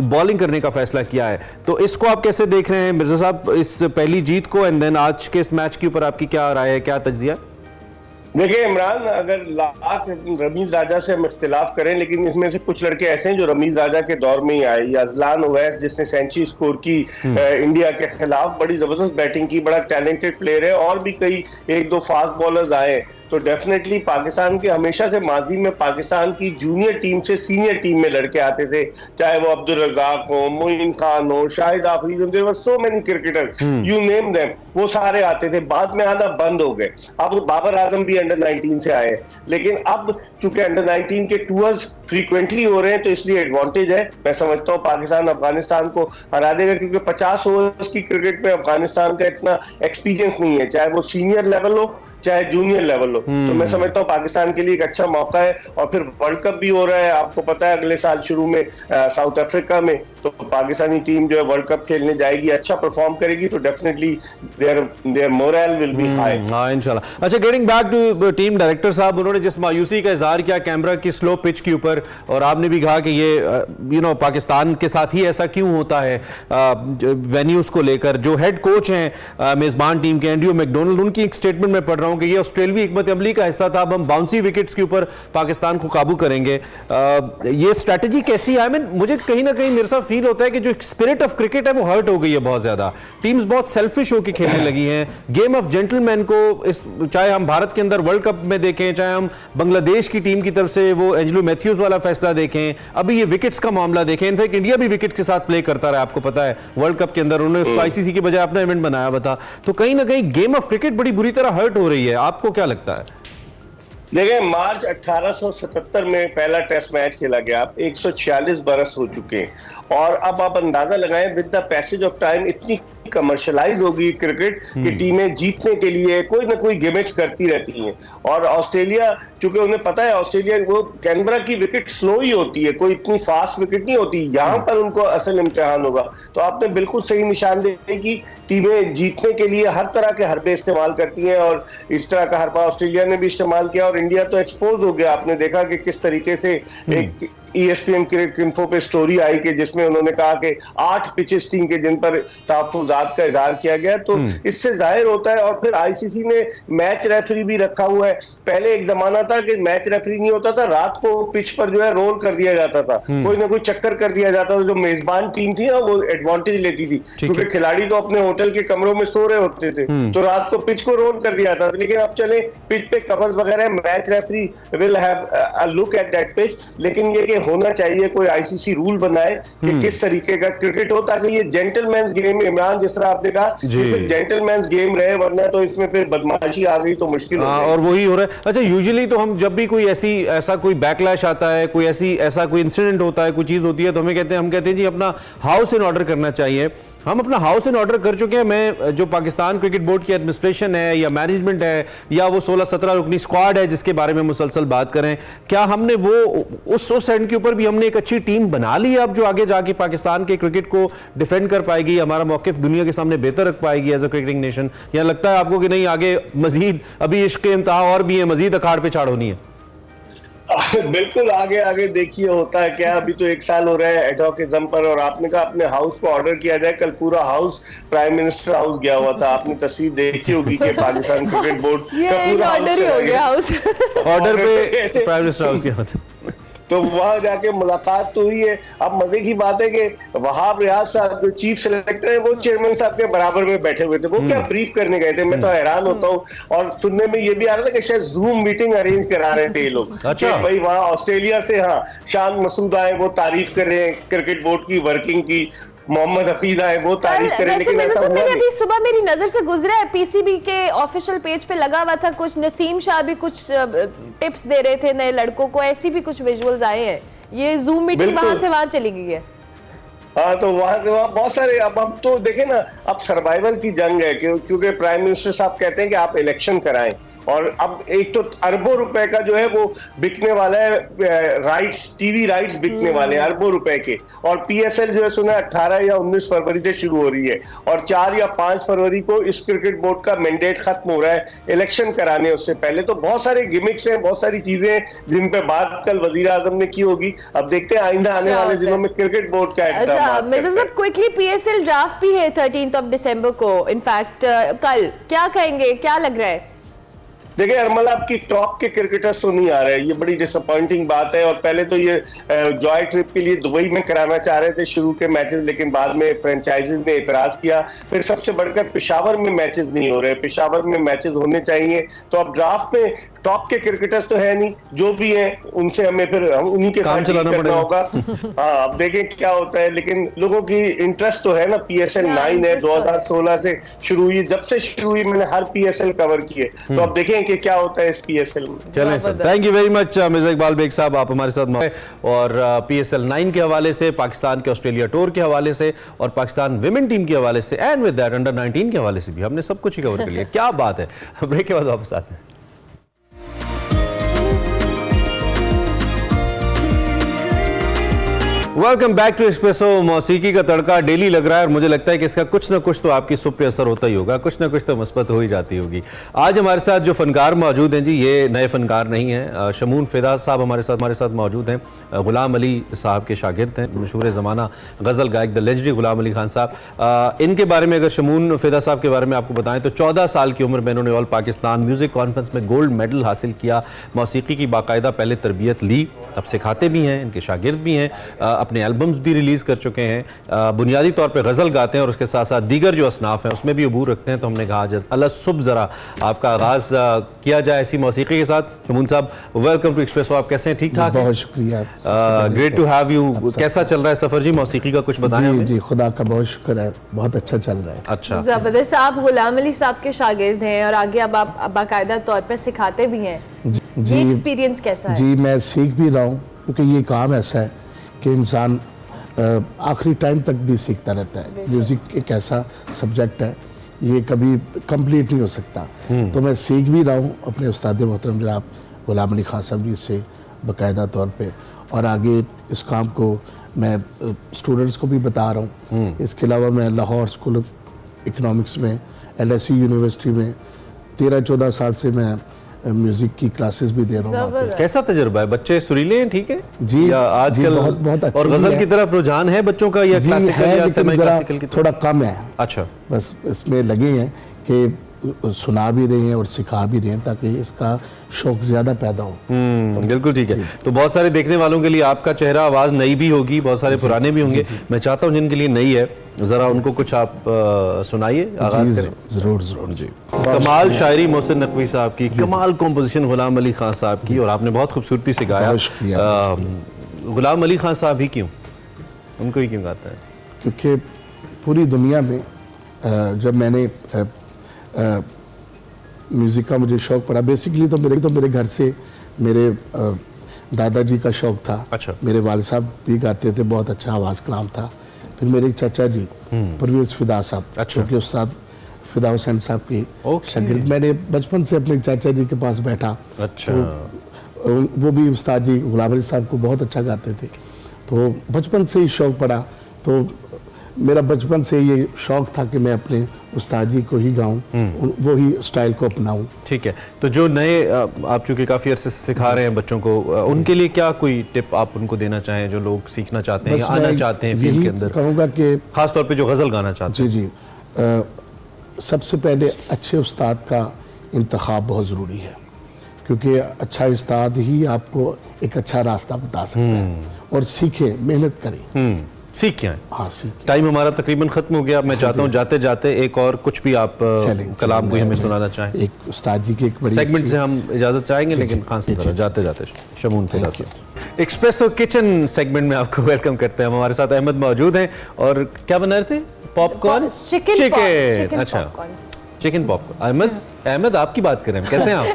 बॉलिंग करने का फैसला किया है। तो इसको आप कैसे देख रहे हैं मिर्जा साहब, इस पहली जीत को, एंड देन आज के इस मैच के ऊपर आपकी क्या राय है, क्या तज्जिया?
देखिए इमरान, अगर लाख रमीज राजा से हम इख्तिलाफ करें, लेकिन इसमें से कुछ लड़के ऐसे हैं जो रमीज राजा के दौर में ही आए, या अजलान ओवैस जिसने सेंचुरी स्कोर की इंडिया के खिलाफ, बड़ी जबरदस्त बैटिंग की, बड़ा टैलेंटेड प्लेयर है, और भी कई एक दो फास्ट बॉलर्स आए, तो डेफिनेटली पाकिस्तान के हमेशा से माजी में पाकिस्तान की जूनियर टीम से सीनियर टीम में लड़के आते थे, चाहे वो अब्दुल रज़ाक हो, मोइन खान हो, शाहिद आफरीदी हो, there were so many cricketers, you name them, वो सारे आते थे। बाद में आना बंद हो गए। अब बाबर आजम भी अंडर 19 से आए, लेकिन अब चूंकि अंडर 19 के टूर्स फ्रीक्वेंटली हो रहे हैं, तो इसलिए एडवांटेज है। मैं समझता हूँ पाकिस्तान अफगानिस्तान को हरा देगा, क्योंकि 50 ओवर्स की क्रिकेट में अफगानिस्तान का इतना एक्सपीरियंस नहीं है, चाहे वो सीनियर लेवल हो चाहे जूनियर लेवल हो। तो मैं समझता हूँ पाकिस्तान के लिए एक अच्छा मौका है। और फिर वर्ल्ड कप भी हो रहा है, आपको पता है अगले साल शुरू में साउथ अफ्रीका में, तो पाकिस्तानी टीम जो है वर्ल्ड कप खेलने जाएगी, अच्छा परफॉर्म करेगी, तो definitely their morale will be high.
हाँ इंशाल्लाह। अच्छा, getting back to team director साहब, उन्होंने जिस मायूसी का इजहार किया कैमरा की स्लो पिच के ऊपर, और आपने भी कहा कि ये पाकिस्तान के साथ ही ऐसा क्यों होता है वेन्यूज को लेकर। जो हेड कोच हैं मेजबान टीम के एंड्रयू मैकडोनल्ड, उनकी एक स्टेटमेंट में पढ़ रहा हूं कि ये ऑस्ट्रेलियाई हिकमत अमली का हिस्सा था, अब हम बाउंसी विकेट्स के ऊपर पाकिस्तान को काबू करेंगे। ये स्ट्रेटजी कैसी है? मुझे कहीं ना कहीं मेरे साथ फील होता है कि जो स्पिरिट ऑफ क्रिकेट है वो हर्ट हो गई है बहुत ज्यादा। टीम्स बहुत सेल्फिश होकर खेलने लगी हैं। गेम ऑफ जेंटलमैन को चाहे हम भारत के अंदर वर्ल्ड कप में देखें, चाहे हम बांग्लादेश की टीम की तरफ से वो एंजेलो मैथ्यूज वाला फैसला देखें, अभी ये विकेट्स का मामला देखें। इनफैक्ट इंडिया भी विकेट्स के साथ प्ले करता रहा, आपको पता है वर्ल्ड कप के अंदर उन्होंने उसको आईसीसी की बजाय अपना इवेंट बनाया हुआ था। तो कहीं ना कहीं गेम ऑफ क्रिकेट बड़ी बुरी तरह हर्ट हो रही है। आपको क्या लगता है?
देखिए, मार्च 1877 में पहला टेस्ट मैच खेला गया, 146 बरस हो चुके हैं, और अब आप अंदाजा लगाएं with the passage of time इतनी कमर्शलाइज होगी क्रिकेट की टीमें जीतने के लिए कोई ना कोई गिमिक्स करती रहती हैं। और ऑस्ट्रेलिया, क्योंकि उन्हें पता है ऑस्ट्रेलिया वो कैनबरा की विकेट स्लो ही होती है, कोई इतनी फास्ट विकेट नहीं होती, यहाँ पर उनको असल इम्तिहान होगा। तो आपने बिल्कुल सही निशानदेही की, टीमें जीतने के लिए हर तरह के हरबे इस्तेमाल करती हैं, और इस तरह का हरबा ऑस्ट्रेलिया ने भी इस्तेमाल किया, और इंडिया तो एक्सपोज हो गया। आपने देखा कि किस तरीके से एक ESPN क्रिकेट इन्फो पे स्टोरी आई कि जिसमें उन्होंने कहा कि 8 पिचेस थी कि जिन पर तहफ्फुज़ात का इज़हार किया गया। तो इससे जाहिर होता है। और फिर आईसीसी ने मैच रेफरी भी रखा हुआ है। पहले एक जमाना था कि मैच रेफरी नहीं होता था, रात को पिच पर जो है रोल कर दिया जाता था, कोई ना कोई चक्कर कर दिया जाता था। जो मेजबान टीम थी ना वो एडवांटेज लेती थी, क्योंकि खिलाड़ी तो अपने होटल के कमरों में सो रहे होते थे, तो रात को पिच को रोल कर दिया जाता था। लेकिन अब चले पिच पे कवर्स वगैरह, match referee will have a look at that pitch. लेकिन ये होना चाहिए कोई आईसीसी रूल बनाए कि किस तरीके का क्रिकेट हो, ताकि ये जेंटलमैन गेम, इमरान जिस तरह आपने कहा, जेंटलमैन गेम रहे, वरना तो इसमें फिर बदमाशी आ गई तो मुश्किल हो गई।
और वही हो रहा है। अच्छा, यूजुअली तो हम जब भी कोई ऐसा कोई बैकलैश आता है, कोई ऐसा कोई इंसिडेंट होता है, कोई चीज होती है, तो हम कहते हैं जी अपना हाउस इन ऑर्डर करना चाहिए। हम अपना हाउस इन ऑर्डर कर चुके हैं। मैं जो पाकिस्तान क्रिकेट बोर्ड की एडमिनिस्ट्रेशन है या मैनेजमेंट है या वो 16-17 रुकनी स्क्वाड है जिसके बारे में मुसलसल बात करें, क्या हमने वो उस एंड के ऊपर भी हमने एक अच्छी टीम बना ली है अब जो आगे जाके पाकिस्तान के क्रिकेट को डिफेंड कर पाएगी, हमारा मौकिफ दुनिया के सामने बेहतर रख पाएगी एज अ क्रिकेटिंग नेशन? या लगता है आपको कि नहीं, आगे मजीद अभी इश्क इंतहा और भी है, मजीद अखाड़ पे छाड़ होनी है?
बिल्कुल, आगे आगे देखिए होता है क्या। अभी तो 1 साल हो रहा है एडवोकेजम पर, और आपने कहा अपने हाउस को ऑर्डर किया जाए। कल पूरा हाउस प्राइम मिनिस्टर हाउस गया हुआ था, आपने तस्वीर देखी होगी कि पाकिस्तान क्रिकेट बोर्ड का पूरा
ऑर्डर ही हो गया हाउस
ऑर्डर पे प्राइम मिनिस्टर हाउस गया था।
तो वहां जाके मुलाकात तो हुई है। अब मजे की बात है कि वहाब रियाज साहब जो चीफ सेलेक्टर है वो चेयरमैन साहब के बराबर में बैठे हुए थे। वो क्या ब्रीफ करने गए थे, मैं तो हैरान होता हूँ। और सुनने में ये भी आ रहा था कि शायद जूम मीटिंग अरेंज करा रहे थे ये लोग।
अच्छा।
भाई वहाँ ऑस्ट्रेलिया से शान मसूद आए, वो तारीफ कर रहे हैं क्रिकेट बोर्ड की वर्किंग की, मोहम्मद हफीज आए वो तारीफ करें, लेकिन ऐसा हुआ नहीं।
अभी सुबह मेरी नजर से गुजरा है, पीसीबी के ऑफिशियल पेज पे लगा हुआ था कुछ, नसीम शाह भी कुछ टिप्स दे रहे थे नए लड़कों को, ऐसी भी कुछ विजुअल्स आए हैं। ये जूम मीटिंग वहां से वहां चली गई है।
हाँ, तो वहां बहुत सारे, अब तो देखें ना, अब सर्वाइवल की जंग है, क्योंकि प्राइम मिनिस्टर साहब कहते हैं कि आप इलेक्शन कराएं, और अब एक तो अरबों रुपए का जो है वो बिकने वाला है, राइट्स, टीवी राइट्स बिकने वाले हैं अरबों रुपए के। और पीएसएल जो है सुना 18 या 19 फरवरी से शुरू हो रही है, और 4 या 5 फरवरी को इस क्रिकेट बोर्ड का मैंडेट खत्म हो रहा है इलेक्शन कराने उससे पहले। तो बहुत सारे गिमिक्स हैं, बहुत सारी चीजें हैं जिन पे बात कल वजीर आजम ने की होगी। अब देखते हैं आइंदा आने वाले दिनों में क्रिकेट बोर्ड का
क्विकली पीएसएल ड्राफ्ट भी है 13 दिसंबर को, इनफैक्ट कल, क्या कहेंगे, क्या लग रहा है?
देखिए अरमल, आपकी टॉप के क्रिकेटर्स तो नहीं आ रहे, ये बड़ी डिसअपॉइंटिंग बात है। और पहले तो ये जॉय ट्रिप के लिए दुबई में कराना चाह रहे थे शुरू के मैचेस, लेकिन बाद में फ्रेंचाइजीज ने इतराज किया। फिर सबसे बढ़कर पेशावर में मैचेस नहीं हो रहे, पेशावर में मैचेस होने चाहिए। तो अब ड्राफ्ट में टॉप के क्रिकेटर्स तो है नहीं, जो भी है उनसे हमें फिर हम उन्हीं के साथ डील करना होगा। हाँ, अब देखें क्या होता है, लेकिन लोगों की इंटरेस्ट तो है ना। PSL 9 है, 2016 से शुरू हुई, जब से शुरू हुई मैंने हर PSL कवर किए, तो अब देखें कि क्या होता है इस PSL में।
चलें sir, thank you very much Mirza Iqbal Baig साहब, आप हमारे साथ और PSL 9 के हवाले से, पाकिस्तान के ऑस्ट्रेलिया टूर के हवाले से और पाकिस्तान विमेन टीम के हवाले से एंड विद दैट अंडर 19 के हवाले से भी हमने सब कुछ ही कवर कर लिया। क्या बात है। ब्रेक के बाद वापस आते हैं। Welcome back to Expresso. मौसीकी का तड़का डेली लग रहा है और मुझे लगता है कि इसका कुछ ना कुछ तो आपकी सुप पे असर होता ही होगा, कुछ ना कुछ तो मस्बत हो ही जाती होगी। आज हमारे साथ जो फनकार मौजूद हैं जी, ये नए फनकार नहीं हैं। शमून फिदा साहब हमारे साथ मौजूद हैं। गुलाम अली साहब के शागिर्द हैं, मशहूर ज़माना गज़ल गायक द लेजेंडरी गुलाम अली खान साहब। इनके बारे में अगर शमून फिदा साहब के बारे में आपको बताएं तो 14 साल की उम्र में इन्होंने ऑल पाकिस्तान म्यूज़िक कॉन्फ्रेंस में गोल्ड मेडल हासिल किया। मौसीकी की बाकायदा पहले तरबियत ली, अब सिखाते भी हैं, इनके शागिर्द भी हैं, अपने एल्बम्स भी रिलीज़ कर चुके हैं। बुनियादी तौर पे गज़ल गाते हैं और उसके साथ साथ दीगर जो असनाफ हैं उसमें भी अबूर रखते हैं। तो हमने कहा अल्लाह सुब ज़रा आपका आगाज़ किया जाए ऐसी मौसीकी के साथ। शमून साहब, वेलकम टू एक्सप्रेसो। आप कैसे हैं? ठीक ठाक?
बहुत शुक्रिया,
ग्रेट टू हैव यू। कैसा चल रहा है सफ़र जी मौसीकी का, कुछ बताएं?
जी, खुदा का बहुत शुक्र है, बहुत अच्छा चल रहा है।
अच्छा,
जबरदस्त। आप गुलाम अली साहब के शागिर्द हैं और आगे अब आप बाकायदा तौर पर सिखाते भी हैं।
जी,
एक्सपीरियंस कैसा है?
जी, मैं सीख भी रहा हूँ, क्योंकि ये काम ऐसा है कि इंसान आखिरी टाइम तक भी सीखता रहता है। म्यूज़िक एक ऐसा सब्जेक्ट है, ये कभी कंप्लीट नहीं हो सकता। तो मैं सीख भी रहा हूँ अपने उस्ताद मोहतरम जनाब गुलाम अली खान साहब जी से बाकायदा तौर पे, और आगे इस काम को मैं स्टूडेंट्स को भी बता रहा हूँ। इसके अलावा मैं लाहौर स्कूल ऑफ इकनॉमिक्स में, LSE यूनिवर्सिटी में 13-14 साल से मैं म्यूजिक की क्लासेस भी दे रहा हूँ।
कैसा तजर्बा है? बच्चे सुरीले हैं? ठीक है
जी,
या आजकल
बहुत अच्छी
और गजल की तरफ रुझान है बच्चों का, या क्लासिकल या सेमी क्लासिकल की
थोड़ा कम है।
अच्छा,
बस इसमें लगे हैं कि सुना भी रहे हैं और सिखा भी रहे हैं ताकि इसका शौक ज्यादा पैदा हो।
बिल्कुल ठीक है। तो बहुत सारे देखने वालों के लिए आपका चेहरा आवाज़ नई भी होगी, बहुत सारे पुराने भी होंगे। मैं चाहता हूँ जिनके लिए नई है ज़रा उनको कुछ आप सुनाइए, आगाज़ करें।
ज़रूर ज़रूर जी।
कमाल शायरी मोहसिन नकवी साहब की, कमाल कॉम्पोजिशन गुलाम अली खान साहब की, और आपने बहुत खूबसूरती से गाया। गुलाम अली खान साहब ही क्यों, उनको ही क्यों गाता है?
क्योंकि पूरी दुनिया में जब मैंने म्यूज़िक का मुझे शौक़ पड़ा, बेसिकली तो मेरे घर से मेरे दादाजी का शौक़ था।
अच्छा।
मेरे वालिद साहब भी गाते थे, बहुत अच्छा आवाज़ कलाम था। फिर मेरे चाचा जी परवेज़ फिदा साहब,
अच्छा,
जो कि उस्ताद फिदा हुसैन साहब के शागिर्द, मैंने बचपन से अपने चाचा जी के पास बैठा।
अच्छा।
तो वो भी उस्ताद जी गुलाम अली साहब को बहुत अच्छा गाते थे, तो बचपन से ही शौक़ पड़ा। तो मेरा बचपन से ये शौक़ था कि मैं अपने उस्ताद जी को ही गाऊं, वो ही स्टाइल को अपनाऊं।
ठीक है। तो जो नए आप चूँकि काफ़ी अरसे से सिखा रहे हैं बच्चों को, उनके लिए क्या कोई टिप आप उनको देना चाहें जो लोग सीखना चाहते हैं या आना चाहते हैं फील्ड के अंदर?
कहूँगा कि
ख़ास तौर पे जो गज़ल गाना चाहते हैं।
जी, सबसे पहले अच्छे उस्ताद का इंतखाब बहुत ज़रूरी है, क्योंकि अच्छा उस्ताद ही आपको एक अच्छा रास्ता बता सकता है। और सीखें, मेहनत करें,
सीख क्या है?
हाँ, सीख।
टाइम हमारा तकरीबन खत्म हो गया। मैं चाहता हूँ जाते जाते एक और कुछ भी आप कलाम कोई हमें सुनाना चाहें।
एक उस्ताद जी की एक बड़ी
सेगमेंट से हम इजाज़त चाहेंगे, लेकिन खान साहब जाते जाते शमून फिदा साहब। एक्सप्रेसो किचन सेगमेंट में आपको वेलकम करते हैं। हमारे साथ अहमद मौजूद हैं। और क्या बना रहे थे? Popcorn, chicken. अच्छा, चिकन पॉपकॉर्न। अहमद आपकी बात करें, कैसे हैं आप?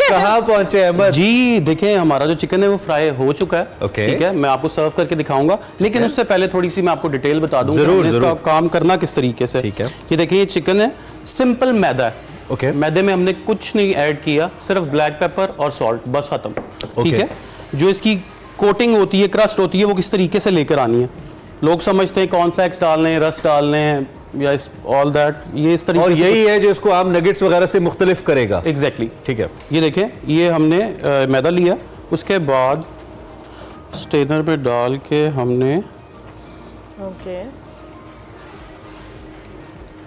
कहाँ पहुंचे अहमद
जी? देखिए, हमारा जो चिकन है वो फ्राई हो चुका है।
ओके,
ठीक है, मैं आपको सर्व करके दिखाऊंगा, लेकिन उससे पहले थोड़ी सी मैं आपको डिटेल बता दूं
जरूर,
इसका काम करना किस तरीके से।
ठीक है।
ये देखिए, ये चिकन है, सिंपल मैदा है।
ओके,
मैदे में हमने कुछ नहीं ऐड किया, सिर्फ ब्लैक पेपर और सॉल्ट, बस खत्म। ठीक है। जो इसकी कोटिंग होती है, क्रस्ट होती है, वो किस तरीके से लेकर आनी है। लोग समझते हैं कॉर्नफ्लेक्स डालने हैं, रस डालने हैं या ऑल दैट, ये इस तरीके, और
यही है जो इसको आप नगेट्स वगैरह से मुख्तलिफ करेगा।
एग्जैक्टली।
ठीक है।
ये देखें, ये हमने मैदा लिया, उसके बाद स्टेनर पे डाल के हमने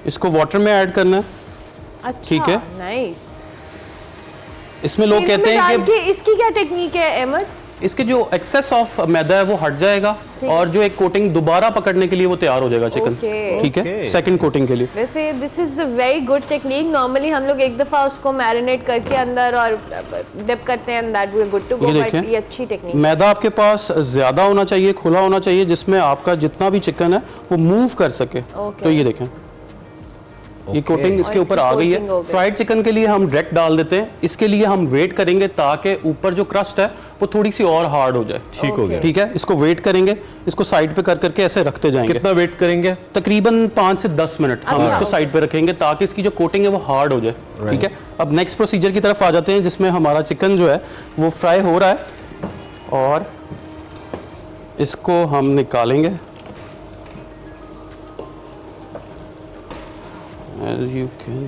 इसको वाटर में ऐड करना है। ठीक है,
नाइस।
इसमें लोग कहते हैं कि
इसकी क्या टेक्निक है अहमद?
इसके जो एक्सेस ऑफ मैदा है वो हट जाएगा और जो एक कोटिंग दोबारा पकड़ने के लिए वो तैयार हो जाएगा चिकन। ठीक है, सेकंड कोटिंग के लिए।
वैसे this is a very good technique. Normally हम लोग एक दफा उसको मैरिनेट करके अंदर और डिप करते हैं, that we are good to go, but ये अच्छी टेक्निक।
मैदा आपके पास ज्यादा होना चाहिए, खुला होना चाहिए, जिसमें आपका जितना भी चिकन है वो मूव कर सके। तो ये देखें, ये कोटिंग इसके ऊपर आ गई है। फ्राइड चिकन के लिए हम डायरेक्ट डाल देते हैं, इसके लिए हम वेट करेंगे ताकि ऊपर जो क्रस्ट है वो थोड़ी सी और हार्ड हो जाए। ठीक हो गया, ठीक है। इसको वेट करेंगे, इसको साइड पे कर करके ऐसे रखते जाएंगे।
कितना वेट करेंगे?
तकरीबन 5 से 10 मिनट हम इसको साइड पे रखेंगे ताकि इसकी जो कोटिंग है वो हार्ड हो जाए। ठीक है, अब नेक्स्ट प्रोसीजर की तरफ आ जाते हैं, जिसमें हमारा चिकन जो है वो फ्राई हो रहा है और इसको हम निकालेंगे। As you can.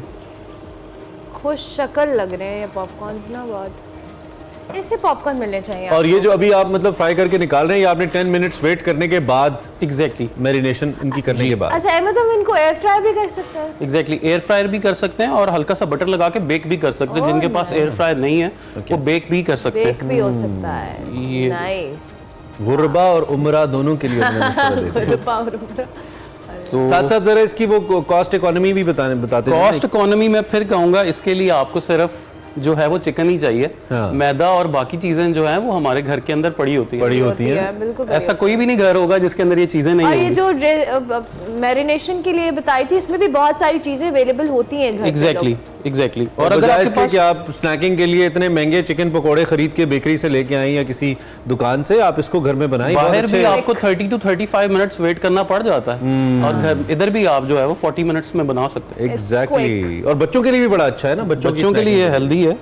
खुश शक्ल लग रहे हैं ये पॉपकॉर्न ना, बहुत ऐसे पॉपकॉर्न मिलने चाहिए।
और ये जो अभी आप मतलब फ्राई करके निकाल रहे हैं, ये आपने 10 मिनट्स वेट करने के बाद
एग्जैक्टली
मैरिनेशन इनकी करने के बाद।
अच्छा अहमद, हम इनको एयर फ्राई भी कर सकते हैं?
एग्जैक्टली, एयर फ्रायर भी कर सकते हैं और हल्का सा बटर लगा के बेक भी कर सकते हैं। जिनके पास एयर फ्रायर नहीं है वो बेक भी कर सकते हैं।
बेक भी हो सकता है।
ये
नाइस।
गुरबा और उमरा दोनों के लिए
गुरबा और उमरा।
तो
साथ साथ जरा इसकी वो कॉस्ट इकोनॉमी भी बताते हैं।
कॉस्ट इकोनॉमी में फिर कहूँगा, इसके लिए आपको सिर्फ जो है वो चिकन ही चाहिए। मैदा और बाकी चीजें जो हैं वो हमारे घर के अंदर पड़ी होती है। ऐसा कोई भी नहीं घर होगा जिसके अंदर ये चीजें नहीं होंगी।
और ये जो मैरिनेशन के लिए बताई थी, इसमें भी बहुत सारी चीजें अवेलेबल होती हैं घर पे।
एग्जैक्टली।
और अगर आपके पास कि आप स्नैकिंग के लिए इतने महंगे चिकन पकोड़े खरीद के बेकरी से लेके आए या किसी दुकान से, आप इसको घर में बनाएं।
बाहर भी आपको 30 to 35 मिनट्स वेट करना पड़ जाता है और घर इधर भी आप जो है वो 40 मिनट्स में बना सकते हैं।
एग्जैक्टली। और बच्चों के लिए भी बड़ा अच्छा है ना,
बच्चों के लिए हेल्दी है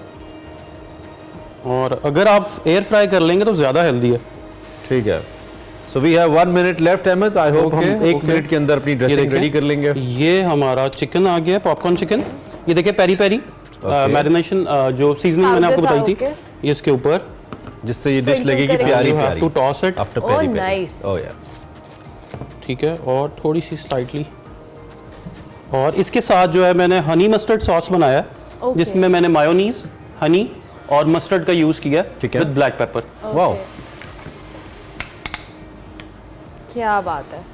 और अगर आप एयर फ्राई कर लेंगे तो ज्यादा हेल्दी है।
ठीक है। So we have 1 minute left Ahmed. I hope हम 1 मिनट के अंदर अपनी ड्रेसिंग रेडी कर लेंगे।
ये हमारा चिकन आ गया, पॉपकॉर्न चिकन। ये देखिए पेरी पेरी मैरिनेशन जो सीजनिंग मैंने आपको बताई थी, ये इसके ऊपर,
जिससे ये डिश लगेगी प्यारी प्यारी।
To toss it
after peri peri. Oh yeah,
ठीक है। और थोड़ी सी स्लाइटली, और इसके साथ जो है मैंने हनी मस्टर्ड सॉस बनाया है, जिसमें मैंने मायोनीज, हनी और मस्टर्ड का यूज किया विद ब्लैक पेपर।
वाओ,
क्या बात है,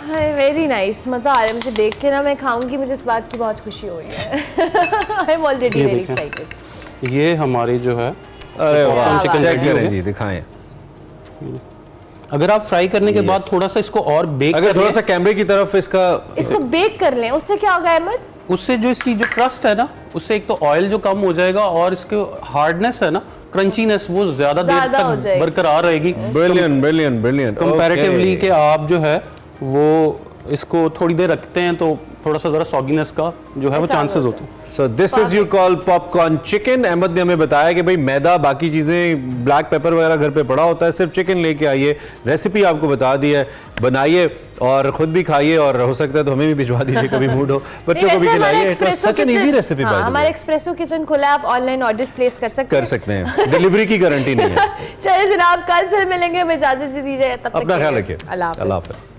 वेरी नाइस। मजा आ रहा है मुझे देख के ना। मैं खाऊंगी, मुझे इस बात की बहुत खुशी हो रही है। I am already very excited.
ये हमारी जो है,
अरे वाह, चिकन चेक करें जी, दिखाएं।
अगर आप फ्राई करने के बाद थोड़ा सा इसको और बेक
अगर थोड़ा सा कैमरे की तरफ
इसको बेक कर लें, उससे क्या होगा अहमद?
उससे जो इसकी जो क्रस्ट है ना, उससे एक तो ऑयल जो कम हो जाएगा और इसके हार्डनेस है ना, क्रंचीनेस, वो ज्यादा देर तक बरकरार रहेगी।
Brilliant brilliant brilliant.
कंपैरेटिवली कि आप जो है वो इसको थोड़ी देर रखते हैं तो थोड़ा सा जरा सॉगीनेस का जो है वो चांसेस होते हैं।
So this is you call popcorn chicken. Ahmed ने हमें बताया कि भाई मैदा, बाकी चीजें, ब्लैक पेपर वगैरह घर पे पड़ा होता है, सिर्फ चिकन लेके आइए। रेसिपी आपको बता दी है, बनाइए और खुद भी खाइए, और हो सकता है तो हमें भी भिजवा दीजिए कभी मूड हो, बच्चों को भी खिलाइए। It was such an easy recipe.
हमारा एक्सप्रेसो किचन खुला है, आप ऑनलाइन ऑर्डर्स प्लेस कर सकते
हैं। डिलीवरी की गारंटी नहीं है।
चलिए जनाब, कल फिर मिलेंगे, हमें इजाजत दीजिए। तब तक
अपना ख्याल रखिए।
अल्लाह हाफ़िज़।